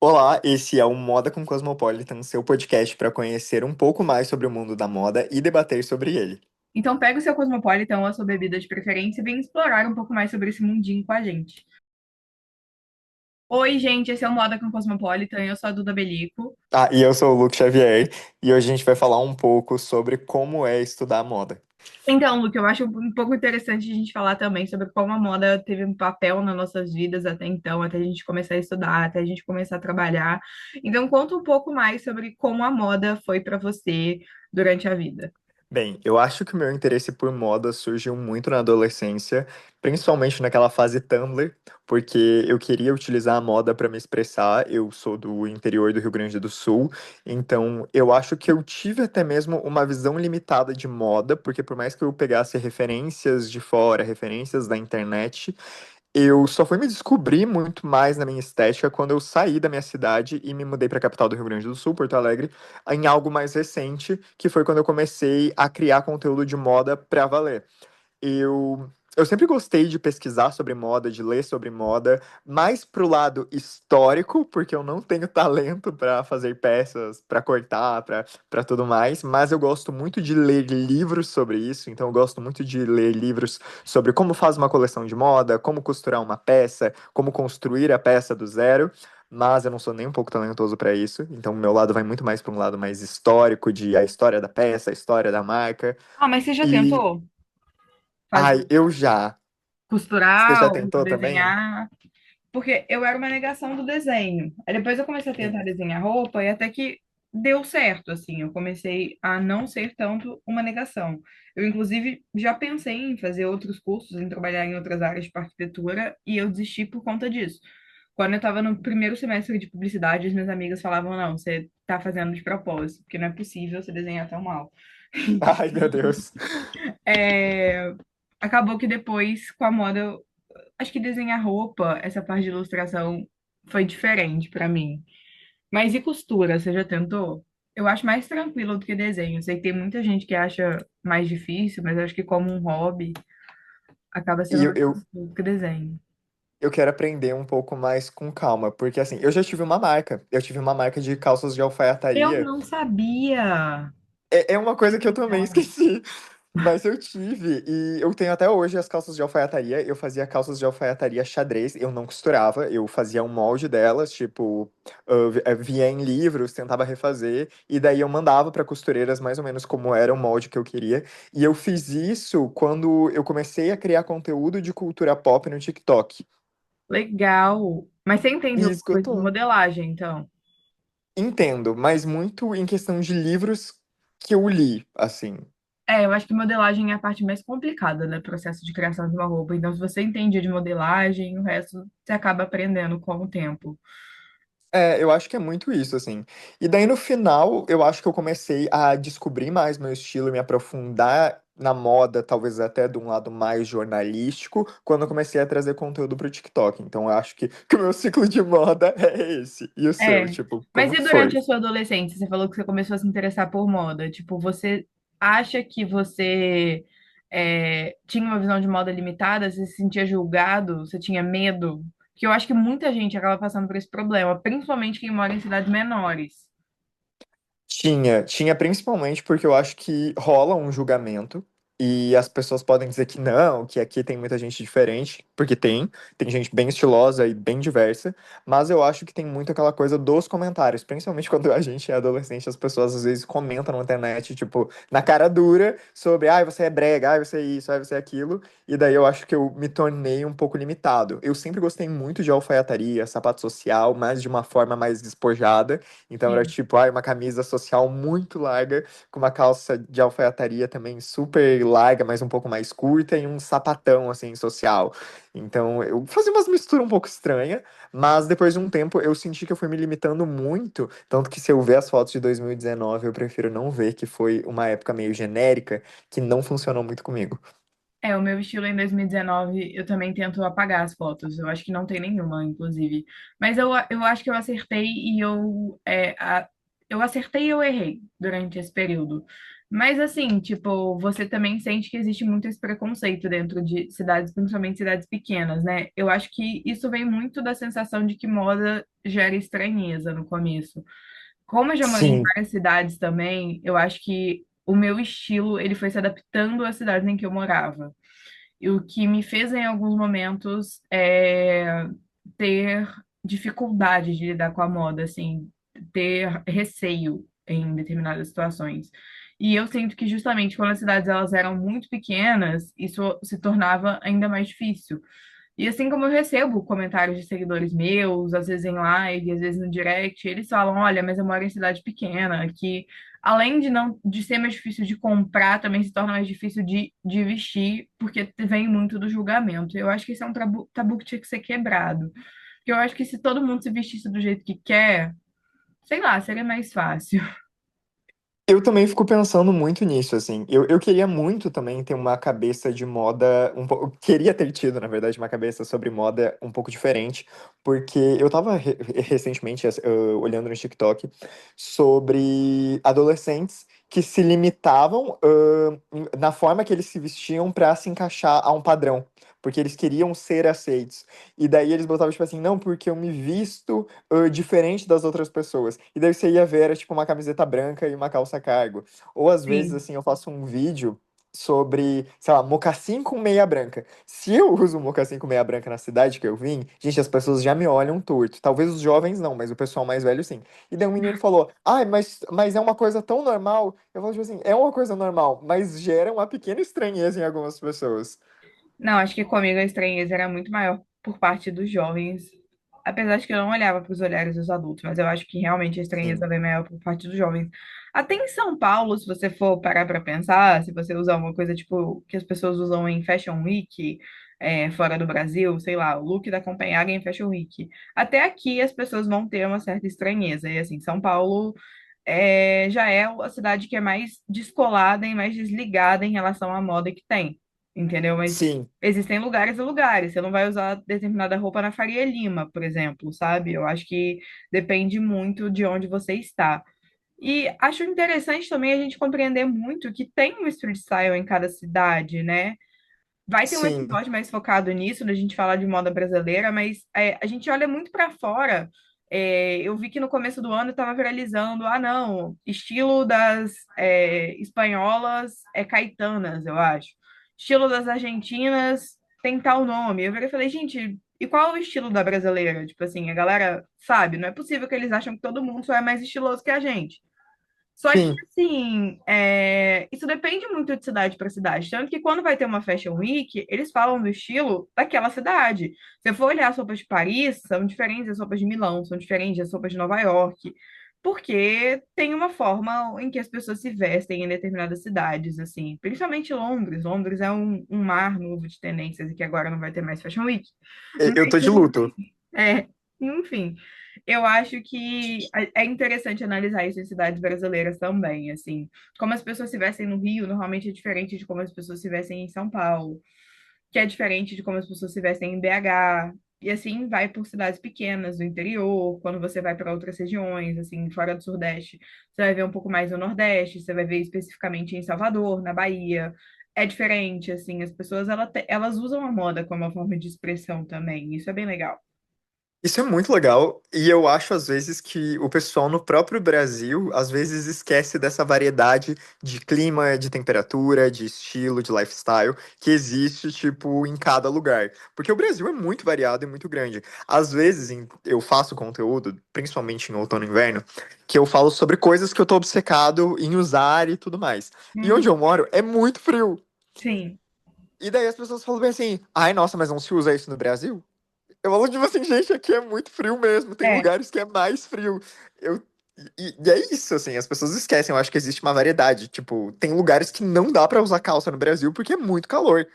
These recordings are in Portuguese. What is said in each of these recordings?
Olá, esse é o Moda com Cosmopolitan, seu podcast para conhecer um pouco mais sobre o mundo da moda e debater sobre ele. Então pega o seu Cosmopolitan ou a sua bebida de preferência e vem explorar um pouco mais sobre esse mundinho com a gente. Oi, gente, esse é o Moda com Cosmopolitan, eu sou a Duda Belico. Ah, e eu sou o Luke Xavier e hoje a gente vai falar um pouco sobre como é estudar moda. Então, Luke, eu acho um pouco interessante a gente falar também sobre como a moda teve um papel nas nossas vidas até então, até a gente começar a estudar, até a gente começar a trabalhar. Então, conta um pouco mais sobre como a moda foi para você durante a vida. Bem, eu acho que o meu interesse por moda surgiu muito na adolescência, principalmente naquela fase Tumblr, porque eu queria utilizar a moda para me expressar. Eu sou do interior do Rio Grande do Sul, então eu acho que eu tive até mesmo uma visão limitada de moda, porque por mais que eu pegasse referências de fora, referências da internet, eu só fui me descobrir muito mais na minha estética quando eu saí da minha cidade e me mudei para a capital do Rio Grande do Sul, Porto Alegre, em algo mais recente, que foi quando eu comecei a criar conteúdo de moda para valer. Eu sempre gostei de pesquisar sobre moda, de ler sobre moda, mais pro lado histórico, porque eu não tenho talento para fazer peças, para cortar, para tudo mais, mas eu gosto muito de ler livros sobre isso, então eu gosto muito de ler livros sobre como faz uma coleção de moda, como costurar uma peça, como construir a peça do zero. Mas eu não sou nem um pouco talentoso para isso, então meu lado vai muito mais para um lado mais histórico, de a história da peça, a história da marca. Ah, mas você já E, tentou fazer, ai, eu já. Você costurar já ou tentou também? desenhar? Porque eu era uma negação do desenho. Aí depois eu comecei a tentar Sim. desenhar roupa e até que deu certo, assim. Eu comecei a não ser tanto uma negação. Eu, inclusive, já pensei em fazer outros cursos, em trabalhar em outras áreas de arquitetura e eu desisti por conta disso. Quando eu estava no primeiro semestre de publicidade, as minhas amigas falavam, não, você está fazendo de propósito, porque não é possível você desenhar tão mal. Ai, meu Deus. É, acabou que depois, com a moda, acho que desenhar roupa, essa parte de ilustração foi diferente pra mim. Mas e costura, você já tentou? Eu acho mais tranquilo do que desenho. Eu sei que tem muita gente que acha mais difícil, mas eu acho que como um hobby acaba E sendo eu, mais eu, tranquilo do que desenho. eu quero aprender um pouco mais com calma, porque assim, eu já tive uma marca. Eu tive uma marca de calças de Eu alfaiataria. não sabia. É uma coisa que eu também Legal. esqueci. Mas eu tive, e eu tenho até hoje as calças de alfaiataria. Eu fazia calças de alfaiataria xadrez, eu não costurava, eu fazia um molde delas, tipo, via em livros, tentava refazer, e daí eu mandava para costureiras mais ou menos como era o molde que eu queria. E eu fiz isso quando eu comecei a criar conteúdo de cultura pop no TikTok. Legal. Mas você entende E alguma coisa de escutou. modelagem, então? Entendo, mas muito em questão de livros que eu li, assim. É, eu acho que modelagem é a parte mais complicada, né? Processo de criação de uma roupa. Então, se você entende de modelagem, o resto você acaba aprendendo com o tempo. É, eu acho que é muito isso, assim. E daí no final, eu acho que eu comecei a descobrir mais meu estilo, me aprofundar na moda, talvez até de um lado mais jornalístico, quando eu comecei a trazer conteúdo pro TikTok. Então eu acho que o meu ciclo de moda é esse. E o seu, É. tipo, Mas como e que durante foi? a sua adolescência? Você falou que você começou a se interessar por moda. Tipo, você acha que você tinha uma visão de moda limitada? Você se sentia julgado? Você tinha medo? Que eu acho que muita gente acaba passando por esse problema, principalmente quem mora em cidades menores. Tinha principalmente porque eu acho que rola um julgamento e as pessoas podem dizer que não, que aqui tem muita gente diferente, porque tem gente bem estilosa e bem diversa, mas eu acho que tem muito aquela coisa dos comentários, principalmente quando a gente é adolescente, as pessoas às vezes comentam na internet, tipo, na cara dura, sobre, ai, você é brega, ai, você é isso, ai, você é aquilo, e daí eu acho que eu me tornei um pouco limitado. Eu sempre gostei muito de alfaiataria, sapato social, mas de uma forma mais despojada, então era Sim. tipo, ai, uma camisa social muito larga, com uma calça de alfaiataria também super larga, mas um pouco mais curta, e um sapatão, assim, social. Então eu fazia umas misturas um pouco estranhas, mas depois de um tempo eu senti que eu fui me limitando muito. Tanto que se eu ver as fotos de 2019, eu prefiro não ver, que foi uma época meio genérica, que não funcionou muito comigo. É, o meu estilo em 2019, eu também tento apagar as fotos. Eu acho que não tem nenhuma, inclusive. Mas eu acho que eu acertei e eu acertei e eu errei durante esse período. Mas assim, tipo, você também sente que existe muito esse preconceito dentro de cidades, principalmente cidades pequenas, né? Eu acho que isso vem muito da sensação de que moda gera estranheza no começo. Como eu já morei em Sim, várias cidades também, eu acho que o meu estilo, ele foi se adaptando às cidades em que eu morava. E o que me fez, em alguns momentos, ter dificuldade de lidar com a moda, assim, ter receio em determinadas situações. E eu sinto que justamente quando as cidades elas eram muito pequenas, isso se tornava ainda mais difícil. E assim como eu recebo comentários de seguidores meus, às vezes em live, às vezes no direct, eles falam, olha, mas eu moro em cidade pequena, que além de não de ser mais difícil de comprar, também se torna mais difícil de vestir, porque vem muito do julgamento. Eu acho que esse é um tabu que tinha que ser quebrado. Porque eu acho que se todo mundo se vestisse do jeito que quer, sei lá, seria mais fácil. eu também fico pensando muito nisso, assim. Eu queria muito também ter uma cabeça de moda, queria ter tido, na verdade, uma cabeça sobre moda um pouco diferente, porque eu tava recentemente olhando no TikTok sobre adolescentes que se limitavam na forma que eles se vestiam pra se encaixar a um padrão, porque eles queriam ser aceitos. E daí eles botavam, tipo assim, não, porque eu me visto diferente das outras pessoas. E daí você ia ver, era tipo uma camiseta branca e uma calça cargo. Ou às vezes, Sim. assim, eu faço um vídeo sobre, sei lá, mocassim com meia branca. Se eu uso mocassim com meia branca na cidade que eu vim, gente, as pessoas já me olham torto. Talvez os jovens não, mas o pessoal mais velho sim. E daí um menino falou, ai, mas é uma coisa tão normal. Eu falo, tipo assim, é uma coisa normal, mas gera uma pequena estranheza em algumas pessoas. Não, acho que comigo a estranheza era muito maior por parte dos jovens, apesar de que eu não olhava para os olhares dos adultos, mas eu acho que realmente a estranheza Sim. vem maior por parte dos jovens. Até em São Paulo, se você for parar para pensar, se você usar uma coisa tipo que as pessoas usam em Fashion Week, fora do Brasil, sei lá, o look da Copenhagen em Fashion Week, até aqui as pessoas vão ter uma certa estranheza. E assim, São Paulo já é a cidade que é mais descolada e mais desligada em relação à moda que tem, entendeu? Mas Sim. existem lugares e lugares. Você não vai usar determinada roupa na Faria Lima, por exemplo, sabe? Eu acho que depende muito de onde você está. E acho interessante também a gente compreender muito que tem um street style em cada cidade, né? Vai ter um Sim. episódio mais focado nisso, da gente falar de moda brasileira, mas a gente olha muito para fora. Eu vi que no começo do ano estava viralizando, ah, não, estilo das espanholas é caetanas, eu acho. Estilo das argentinas tem tal nome. Eu virei e falei, gente, e qual é o estilo da brasileira? Tipo assim, a galera sabe, não é possível que eles acham que todo mundo só é mais estiloso que a gente. Só que, Sim. assim, isso depende muito de cidade para cidade. Tanto que quando vai ter uma Fashion Week, eles falam do estilo daquela cidade. Se você for olhar as roupas de Paris, são diferentes das roupas de Milão, são diferentes das roupas de Nova York, porque tem uma forma em que as pessoas se vestem em determinadas cidades, assim. Principalmente Londres. Londres é um mar novo de tendências e que agora não vai ter mais Fashion Week. Eu tô de luto. É, enfim, eu acho que é interessante analisar isso em cidades brasileiras também, assim, como as pessoas se vestem no Rio, normalmente é diferente de como as pessoas se vestem em São Paulo, que é diferente de como as pessoas se vestem em BH, e assim vai por cidades pequenas do interior, quando você vai para outras regiões, assim, fora do Sudeste, você vai ver um pouco mais no Nordeste, você vai ver especificamente em Salvador, na Bahia. É diferente, assim, as pessoas elas usam a moda como uma forma de expressão também, isso é bem legal. Isso é muito legal, e eu acho às vezes que o pessoal no próprio Brasil às vezes esquece dessa variedade de clima, de temperatura, de estilo, de lifestyle que existe, tipo, em cada lugar. Porque o Brasil é muito variado e muito grande. Às vezes eu faço conteúdo, principalmente em outono e inverno, que eu falo sobre coisas que eu tô obcecado em usar e tudo mais. E onde Uhum. eu moro é muito frio. Sim, E daí as pessoas falam bem assim: ai, nossa, mas não se usa isso no Brasil? Eu falo, tipo assim, gente, aqui é muito frio mesmo. Tem é. lugares que é mais frio. Eu, e é isso, assim, as pessoas esquecem. Eu acho que existe uma variedade. Tipo, tem lugares que não dá pra usar calça no Brasil porque é muito calor.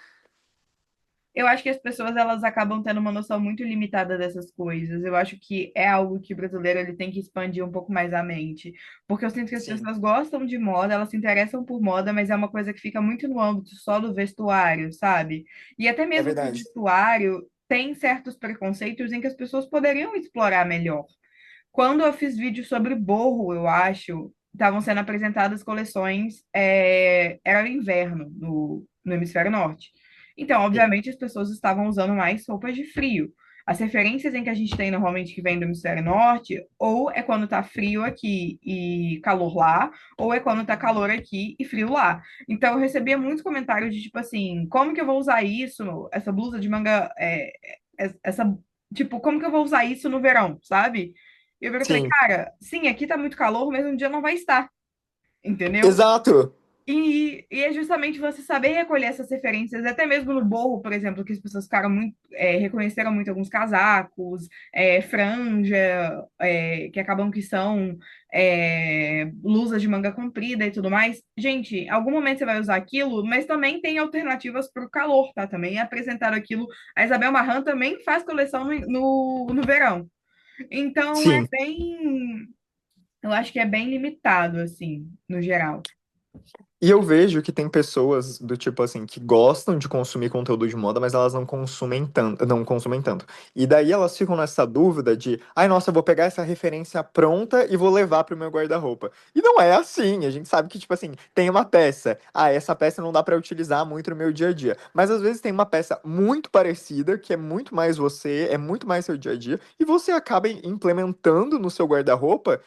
Eu acho que as pessoas elas acabam tendo uma noção muito limitada dessas coisas. Eu acho que é algo que o brasileiro ele tem que expandir um pouco mais a mente, porque eu sinto que as Sim, pessoas gostam de moda, elas se interessam por moda, mas é uma coisa que fica muito no âmbito só do vestuário, sabe? E até é mesmo que o verdade. vestuário tem certos preconceitos em que as pessoas poderiam explorar melhor. Quando eu fiz vídeo sobre borro, eu acho, estavam sendo apresentadas coleções, era inverno no hemisfério norte. Então, Sim, obviamente, as pessoas estavam usando mais roupas de frio. As referências em que a gente tem normalmente que vem do hemisfério norte, ou é quando tá frio aqui e calor lá, ou é quando tá calor aqui e frio lá. Então, eu recebia muitos comentários de tipo assim, como que eu vou usar isso, essa blusa de manga, essa, tipo, como que eu vou usar isso no verão, sabe? E eu falei, sim, cara, sim, aqui tá muito calor, mas um dia não vai estar, entendeu? exato. E é justamente você saber recolher essas referências, até mesmo no Borro, por exemplo, que as pessoas ficaram muito, reconheceram muito alguns casacos, franja, que acabam que são blusas de manga comprida e tudo mais. Gente, em algum momento você vai usar aquilo, mas também tem alternativas para o calor, tá? Também apresentaram aquilo. A Isabel Marant também faz coleção no verão. Então, Sim. eu acho que é bem limitado, assim, no geral. E eu vejo que tem pessoas do tipo assim que gostam de consumir conteúdo de moda, mas elas não consumem tanto, não consumem tanto. E daí elas ficam nessa dúvida de, ai, nossa, eu vou pegar essa referência pronta e vou levar pro meu guarda-roupa. E não é assim. A gente sabe que tipo assim, tem uma peça, ah, essa peça não dá pra utilizar muito no meu dia a dia, mas às vezes tem uma peça muito parecida que é muito mais você, é muito mais seu dia a dia, e você acaba implementando no seu guarda-roupa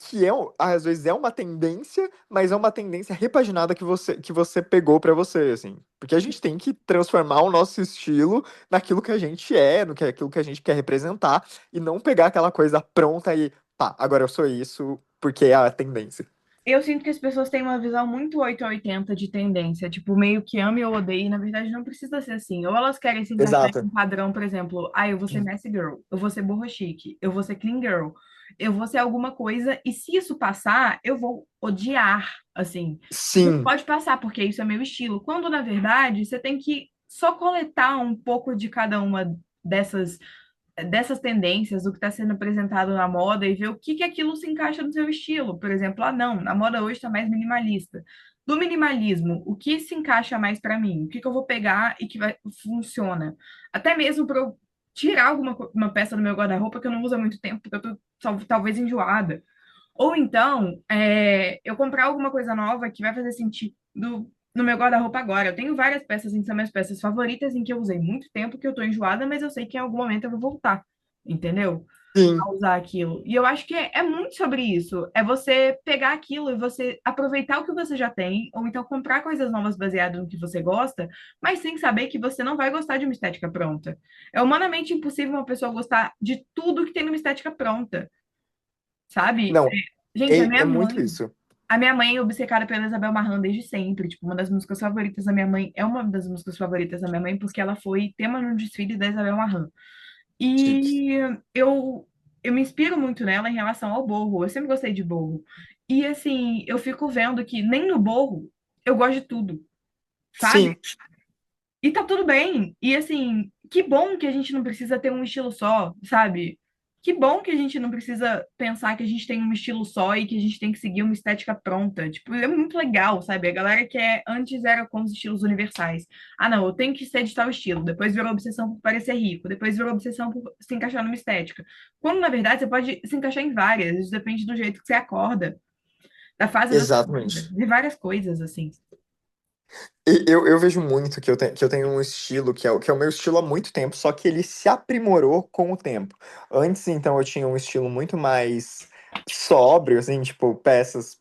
que às vezes é uma tendência, mas é uma tendência repaginada que você pegou pra você, assim. Porque a gente tem que transformar o nosso estilo naquilo que a gente é, no que aquilo que a gente quer representar, e não pegar aquela coisa pronta e, pá, agora eu sou isso porque é a tendência. Eu sinto que as pessoas têm uma visão muito 880 de tendência, tipo, meio que ame ou odeie, e na verdade não precisa ser assim. Ou elas querem se encaixar em Exato. um padrão, por exemplo, eu vou ser messy girl, eu vou ser borra chique, eu vou ser clean girl, eu vou ser alguma coisa, e se isso passar, eu vou odiar, assim. Não Sim, pode passar, porque isso é meu estilo. Quando, na verdade, você tem que só coletar um pouco de cada uma dessas dessas tendências, do que está sendo apresentado na moda e ver o que que aquilo se encaixa no seu estilo. Por exemplo, não, a moda hoje está mais minimalista. Do minimalismo, o que se encaixa mais para mim? O que que eu vou pegar e que funciona? Até mesmo para eu tirar uma peça do meu guarda-roupa que eu não uso há muito tempo, porque eu tô talvez enjoada. Ou então, eu comprar alguma coisa nova que vai fazer sentido no meu guarda-roupa agora. Eu tenho várias peças em que são minhas peças favoritas, em que eu usei muito tempo, que eu tô enjoada, mas eu sei que em algum momento eu vou voltar, entendeu? sim. A usar aquilo. E eu acho que é muito sobre isso. É você pegar aquilo e você aproveitar o que você já tem, ou então comprar coisas novas baseadas no que você gosta, mas sem saber que você não vai gostar de uma estética pronta. É humanamente impossível uma pessoa gostar de tudo que tem numa estética pronta, sabe? Não, Gente, é muito isso. a minha mãe é obcecada pela Isabel Marant desde sempre. Tipo, uma das músicas favoritas da minha mãe é uma das músicas favoritas da minha mãe porque ela foi tema no desfile da Isabel Marant. Chique. E eu, eu me inspiro muito nela em relação ao Borro. Eu sempre gostei de Borro. E assim, eu fico vendo que nem no Borro eu gosto de tudo, sabe? Sim. E tá tudo bem. E assim, que bom que a gente não precisa ter um estilo só, sabe? Que bom que a gente não precisa pensar que a gente tem um estilo só e que a gente tem que seguir uma estética pronta. Tipo, é muito legal, sabe? A galera que antes era com os estilos universais. Ah, não, eu tenho que ser de tal estilo. Depois virou obsessão por parecer rico. Depois virou obsessão por se encaixar numa estética. Quando, na verdade, você pode se encaixar em várias. Isso depende do jeito que você acorda, da fase da sua vida, Exatamente. de várias coisas, assim. Eu vejo muito que eu tenho um estilo que é o meu estilo há muito tempo, só que ele se aprimorou com o tempo. Antes, então, eu tinha um estilo muito mais sóbrio, assim, tipo, peças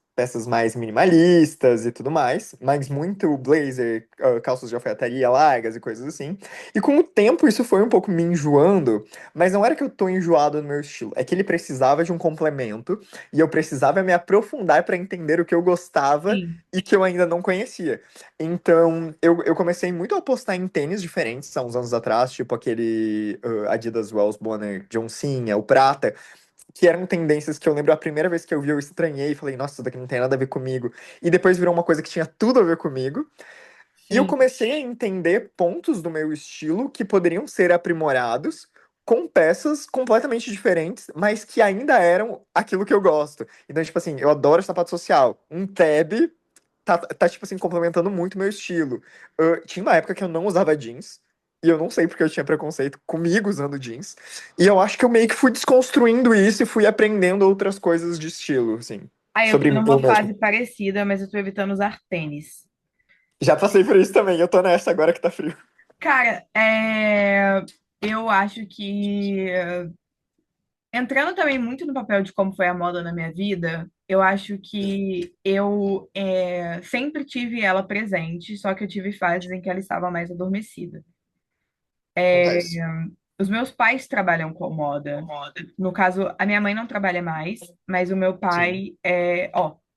mais minimalistas e tudo mais, mas muito blazer, calças de alfaiataria largas e coisas assim. E com o tempo isso foi um pouco me enjoando, mas não era que eu tô enjoado no meu estilo, é que ele precisava de um complemento e eu precisava me aprofundar para entender o que eu gostava Sim, e que eu ainda não conhecia. Então, eu comecei muito a apostar em tênis diferentes há uns anos atrás, tipo aquele Adidas Wells Bonner de oncinha, o prata, que eram tendências que eu lembro a primeira vez que eu vi, eu estranhei e falei, nossa, isso daqui não tem nada a ver comigo. E depois virou uma coisa que tinha tudo a ver comigo. E eu sim. comecei a entender pontos do meu estilo que poderiam ser aprimorados com peças completamente diferentes, mas que ainda eram aquilo que eu gosto. Então, tipo assim, eu adoro sapato social. Um tab tá, tipo assim, complementando muito o meu estilo. Tinha uma época que eu não usava jeans, e eu não sei porque eu tinha preconceito comigo usando jeans. E eu acho que eu meio que fui desconstruindo isso e fui aprendendo outras coisas de estilo, assim. Aí eu tô Sobre numa mil mesmo. fase parecida, mas eu tô evitando usar tênis. Já passei por isso também, eu tô nessa agora que tá frio. Cara, eu acho que entrando também muito no papel de como foi a moda na minha vida, eu acho que eu sempre tive ela presente, só que eu tive fases em que ela estava mais adormecida. Acontece. Os meus pais trabalham com moda. No caso, a minha mãe não trabalha mais, mas o meu Sim, pai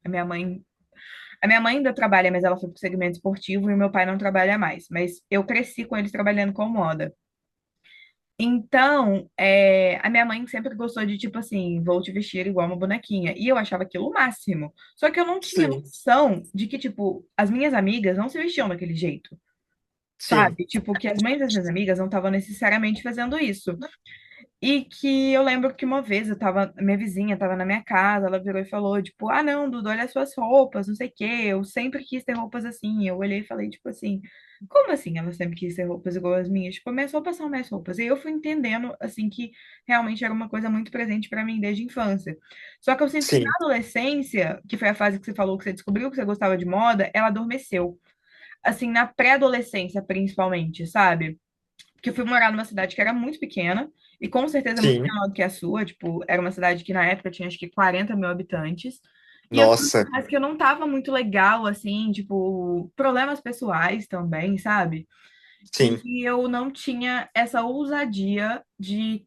a minha mãe ainda trabalha, mas ela foi pro segmento esportivo e o meu pai não trabalha mais. Mas eu cresci com eles trabalhando com moda. Então, a minha mãe sempre gostou de, tipo assim, vou te vestir igual uma bonequinha. E eu achava aquilo o máximo. Só que eu não tinha sim, noção de que, tipo, as minhas amigas não se vestiam daquele jeito, sim, sabe? Tipo, que as mães das minhas amigas não estavam necessariamente fazendo isso. E que eu lembro que uma vez minha vizinha tava na minha casa, ela virou e falou, tipo, ah, não, Dudu, olha as suas roupas, não sei o quê, eu sempre quis ter roupas assim. Eu olhei e falei, tipo assim, como assim ela sempre quis ter roupas igual as minhas? Tipo, minhas roupas são minhas roupas. E eu fui entendendo, assim, que realmente era uma coisa muito presente pra mim desde a infância. Só que eu sinto que na sim, adolescência, que foi a fase que você falou que você descobriu que você gostava de moda, ela adormeceu. Assim, na pré-adolescência, principalmente, sabe? Porque eu fui morar numa cidade que era muito pequena, e com certeza muito sim. menor do que a sua, tipo, era uma cidade que na época tinha acho que 40 mil habitantes, e eu Nossa, acho que eu não tava muito legal, assim, tipo, problemas pessoais também, sabe? sim, E eu não tinha essa ousadia de,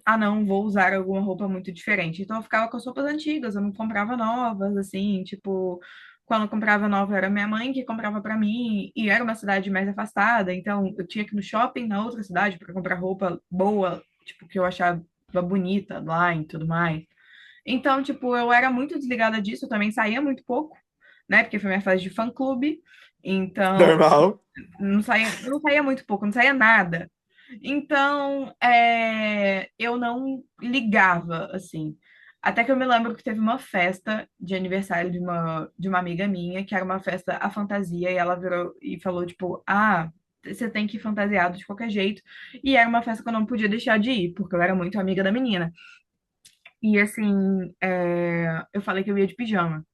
ah, não, vou usar alguma roupa muito diferente. Então eu ficava com as roupas antigas, eu não comprava novas, assim, tipo, quando eu comprava nova era minha mãe que comprava pra mim, e era uma cidade mais afastada, então eu tinha que ir no shopping na outra cidade para comprar roupa boa, tipo, que eu achava bonita lá e tudo mais. Então, tipo, eu era muito desligada disso, eu também saía muito pouco, né? Porque foi minha fase de fã-clube. Então, normal. não saía muito pouco, não saía nada. Então, eu não ligava, assim. Até que eu me lembro que teve uma festa de aniversário de uma amiga minha, que era uma festa à fantasia, e ela virou e falou, tipo, ah, você tem que ir fantasiado de qualquer jeito. E era uma festa que eu não podia deixar de ir, porque eu era muito amiga da menina. E assim, eu falei que eu ia de pijama,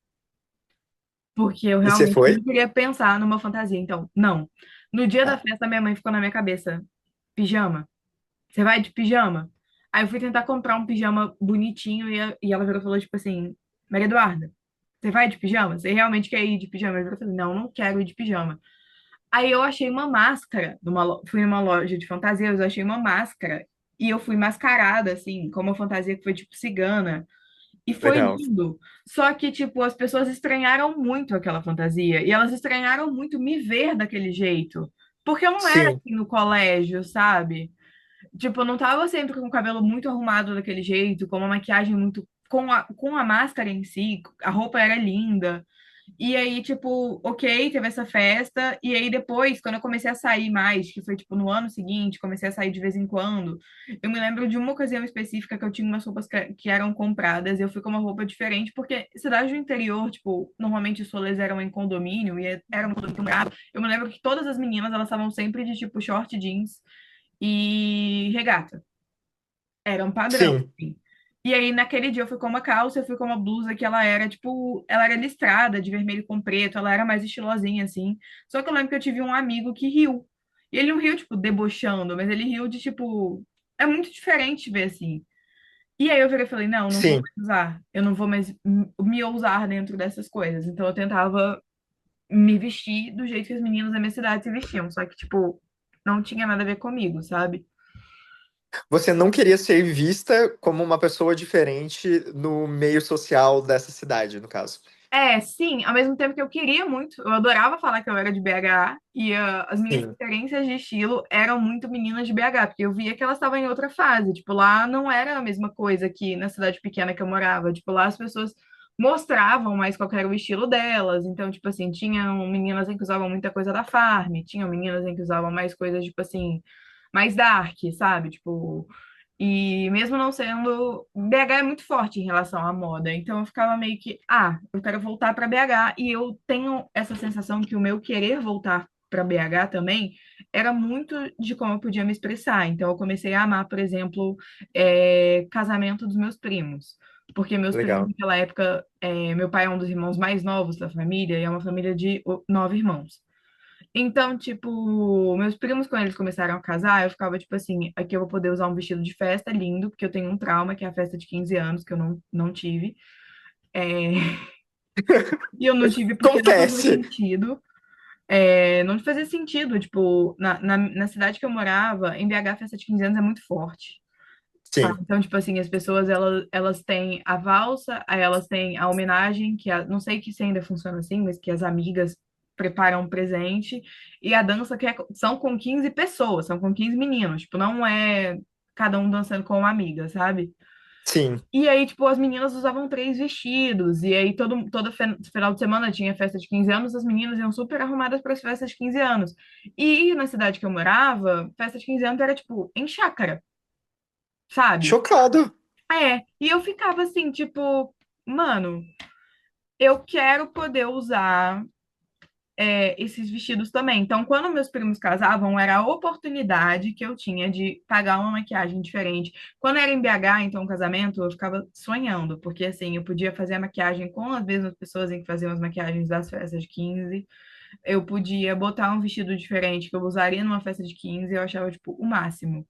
porque eu E você realmente foi? não queria pensar numa fantasia. Então, não. No dia da Ah, festa, minha mãe ficou na minha cabeça, pijama. Você vai de pijama? Aí eu fui tentar comprar um pijama bonitinho e ela virou e falou, tipo assim, Maria Eduarda, você vai de pijama? Você realmente quer ir de pijama? Eu falei, não, não quero ir de pijama. Aí eu achei uma máscara, fui numa loja de fantasias, eu achei uma máscara e eu fui mascarada, assim, com uma fantasia que foi tipo cigana. E foi legal. lindo. Só que, tipo, as pessoas estranharam muito aquela fantasia. E elas estranharam muito me ver daquele jeito. Porque eu não era Sim, assim no colégio, sabe? Tipo, eu não tava sempre com o cabelo muito arrumado daquele jeito, com uma maquiagem muito. Com a máscara em si, a roupa era linda. E aí, tipo, ok, teve essa festa. E aí, depois, quando eu comecei a sair mais, que foi, tipo, no ano seguinte, comecei a sair de vez em quando. Eu me lembro de uma ocasião específica que eu tinha umas roupas que eram compradas. E eu fui com uma roupa diferente, porque cidade do interior, tipo, normalmente os rolês eram em condomínio. E era no condomínio que eu morava. Eu me lembro que todas as meninas, elas estavam sempre de, tipo, short jeans e regata. Era um padrão, sim, assim. E aí, naquele dia, eu fui com uma calça, eu fui com uma blusa que ela era, tipo, ela era listrada, de vermelho com preto, ela era mais estilosinha, assim. Só que eu lembro que eu tive um amigo que riu. E ele não riu, tipo, debochando, mas ele riu de, tipo, é muito diferente ver assim. E aí eu virei e falei, não, não vou sim. mais usar. Eu não vou mais me ousar dentro dessas coisas. Então eu tentava me vestir do jeito que as meninas da minha cidade se vestiam. Só que, tipo, não tinha nada a ver comigo, sabe? Você não queria ser vista como uma pessoa diferente no meio social dessa cidade, no caso. Sim, ao mesmo tempo que eu queria muito, eu adorava falar que eu era de BH e as minhas Sim, referências de estilo eram muito meninas de BH, porque eu via que elas estavam em outra fase, tipo, lá não era a mesma coisa que na cidade pequena que eu morava, tipo, lá as pessoas mostravam mais qual que era o estilo delas, então, tipo assim, tinham meninas em que usavam muita coisa da Farm, tinham meninas em que usavam mais coisas, tipo assim, mais dark, sabe? Tipo, e mesmo não sendo, BH é muito forte em relação à moda, então eu ficava meio que, eu quero voltar para BH e eu tenho essa sensação que o meu querer voltar para BH também era muito de como eu podia me expressar. Então eu comecei a amar, por exemplo, casamento dos meus primos. porque meus primos Legal. naquela época, meu pai é um dos irmãos mais novos da família, e é uma família de 9 irmãos. Então, tipo, meus primos, quando eles começaram a casar, eu ficava tipo assim, aqui eu vou poder usar um vestido de festa lindo, porque eu tenho um trauma, que é a festa de 15 anos, que eu não tive. É, e eu não tive porque não fazia Acontece. sentido. Não fazia sentido, tipo, na cidade que eu morava, em BH, a festa de 15 anos é muito forte. Sabe? Sim, Então, tipo assim, as pessoas, elas têm a valsa, aí elas têm a homenagem, não sei que se ainda funciona assim, mas que as amigas preparam um presente, e a dança são com 15 pessoas, são com 15 meninos, tipo, não é cada um dançando com uma amiga, sabe? sim, E aí, tipo, as meninas usavam 3 vestidos, e aí todo final de semana tinha festa de 15 anos, as meninas iam super arrumadas para as festas de 15 anos. E na cidade que eu morava, festa de 15 anos era, tipo, em chácara, sabe? chocado. E eu ficava assim, tipo, mano, eu quero poder usar esses vestidos também. Então, quando meus primos casavam, era a oportunidade que eu tinha de pagar uma maquiagem diferente. Quando era em BH, então, um casamento, eu ficava sonhando, porque assim, eu podia fazer a maquiagem com as mesmas pessoas em que faziam as maquiagens das festas de 15. Eu podia botar um vestido diferente que eu usaria numa festa de 15, eu achava, tipo, o máximo.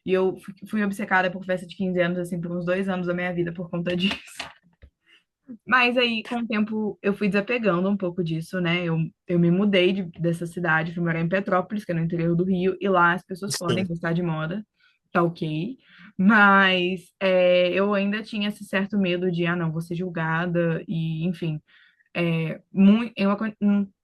E eu fui obcecada por festa de 15 anos, assim, por uns 2 anos da minha vida por conta disso. Mas aí, com o tempo, eu fui desapegando um pouco disso, né? Eu me mudei dessa cidade, fui morar em Petrópolis, que é no interior do Rio, e lá as pessoas podem Sim, gostar de moda, tá ok. Mas eu ainda tinha esse certo medo de, não, vou ser julgada, e enfim,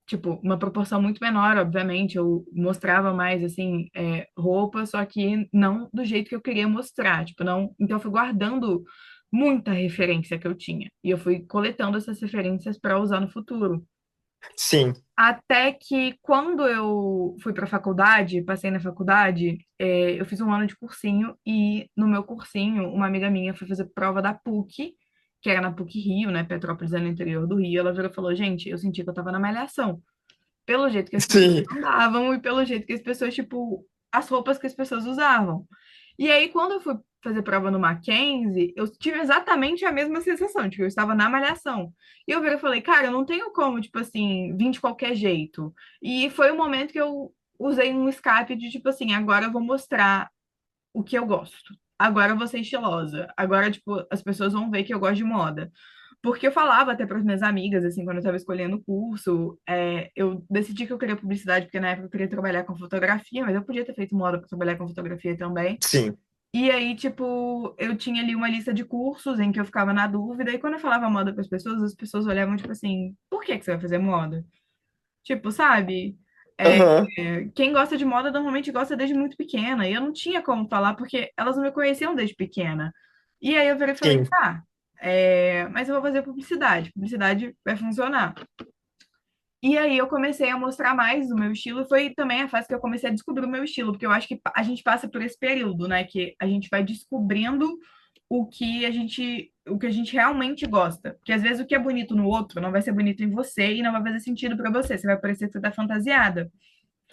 tipo, uma proporção muito menor, obviamente, eu mostrava mais, assim, roupa, só que não do jeito que eu queria mostrar, tipo, não, então eu fui guardando muita referência que eu tinha, e eu fui coletando essas referências para usar no futuro. sim, Até que quando eu fui para a faculdade, passei na faculdade, eu fiz um ano de cursinho e no meu cursinho, uma amiga minha foi fazer prova da PUC, que era na PUC Rio, né? Petrópolis é no interior do Rio. Ela virou e falou: Gente, eu senti que eu tava na Malhação. Pelo jeito que as pessoas sim. andavam e pelo jeito que as pessoas, tipo, as roupas que as pessoas usavam. E aí, quando eu fui fazer prova no Mackenzie, eu tive exatamente a mesma sensação, de que eu estava na Malhação. E eu virei e falei, cara, eu não tenho como, tipo assim, vir de qualquer jeito. E foi o momento que eu usei um escape de, tipo assim, agora eu vou mostrar o que eu gosto. Agora eu vou ser estilosa. Agora, tipo, as pessoas vão ver que eu gosto de moda. Porque eu falava até para as minhas amigas, assim, quando eu estava escolhendo o curso, eu decidi que eu queria publicidade, porque na época eu queria trabalhar com fotografia, mas eu podia ter feito moda para trabalhar com fotografia também. Sim. E aí, tipo, eu tinha ali uma lista de cursos em que eu ficava na dúvida, e quando eu falava moda para as pessoas olhavam, tipo assim, por que que você vai fazer moda? Tipo, sabe? É, Aham. quem gosta de moda normalmente gosta desde muito pequena, e eu não tinha como falar, porque elas não me conheciam desde pequena. E aí eu virei e falei, Sim. tá, mas eu vou fazer publicidade vai funcionar. E aí eu comecei a mostrar mais o meu estilo, e foi também a fase que eu comecei a descobrir o meu estilo, porque eu acho que a gente passa por esse período, né, que a gente vai descobrindo o que a gente realmente gosta. Porque às vezes o que é bonito no outro não vai ser bonito em você e não vai fazer sentido pra você, você vai parecer que você tá fantasiada.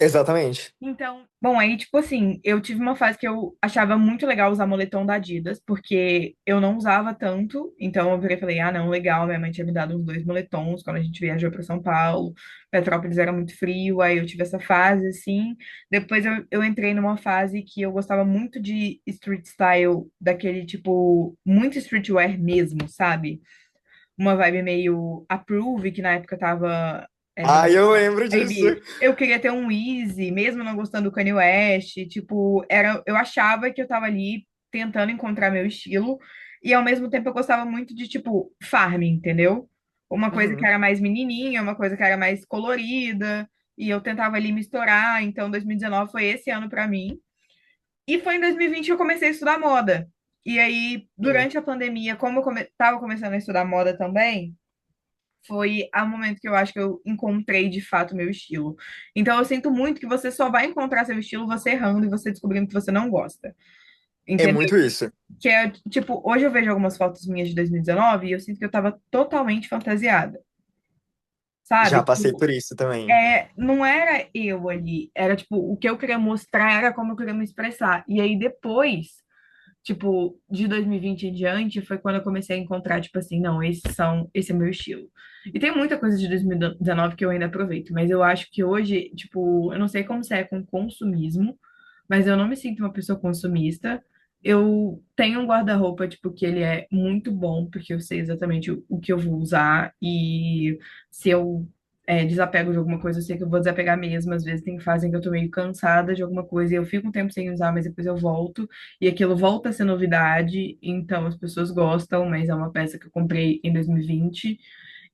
Exatamente. Então, bom, aí, tipo assim, eu tive uma fase que eu achava muito legal usar moletom da Adidas, porque eu não usava tanto, então eu virei e falei, não, legal, minha mãe tinha me dado uns 2 moletons quando a gente viajou para São Paulo, Petrópolis era muito frio, aí eu tive essa fase, assim, depois eu entrei numa fase que eu gostava muito de street style, daquele, tipo, muito streetwear mesmo, sabe? Uma vibe meio Approve, que na época tava na Ai, eu lembro disso. vibe, eu queria ter um Easy, mesmo não gostando do Kanye West, tipo, eu achava que eu tava ali tentando encontrar meu estilo, e ao mesmo tempo eu gostava muito de, tipo, farm, entendeu? Uma coisa que Uhum. era mais menininha, uma coisa que era mais colorida, e eu tentava ali misturar, então 2019 foi esse ano pra mim. E foi em 2020 que eu comecei a estudar moda. E aí, Sim. durante a pandemia, como eu tava começando a estudar moda também, foi o momento que eu acho que eu encontrei de fato meu estilo. Então eu sinto muito que você só vai encontrar seu estilo você errando e você descobrindo que você não gosta. É Entendeu? muito isso. Que é tipo, hoje eu vejo algumas fotos minhas de 2019 e eu sinto que eu tava totalmente fantasiada, Já sabe? passei por isso também. Não era eu ali, era tipo, o que eu queria mostrar era como eu queria me expressar. E aí depois tipo, de 2020 em diante, foi quando eu comecei a encontrar, tipo assim, não, esse é meu estilo. E tem muita coisa de 2019 que eu ainda aproveito, mas eu acho que hoje, tipo, eu não sei como você é com consumismo, mas eu não me sinto uma pessoa consumista. Eu tenho um guarda-roupa, tipo, que ele é muito bom, porque eu sei exatamente o que eu vou usar, e se eu desapego de alguma coisa, eu sei que eu vou desapegar mesmo. Às vezes tem fases em que eu tô meio cansada de alguma coisa e eu fico um tempo sem usar, mas depois eu volto, e aquilo volta a ser novidade, então as pessoas gostam, mas é uma peça que eu comprei em 2020.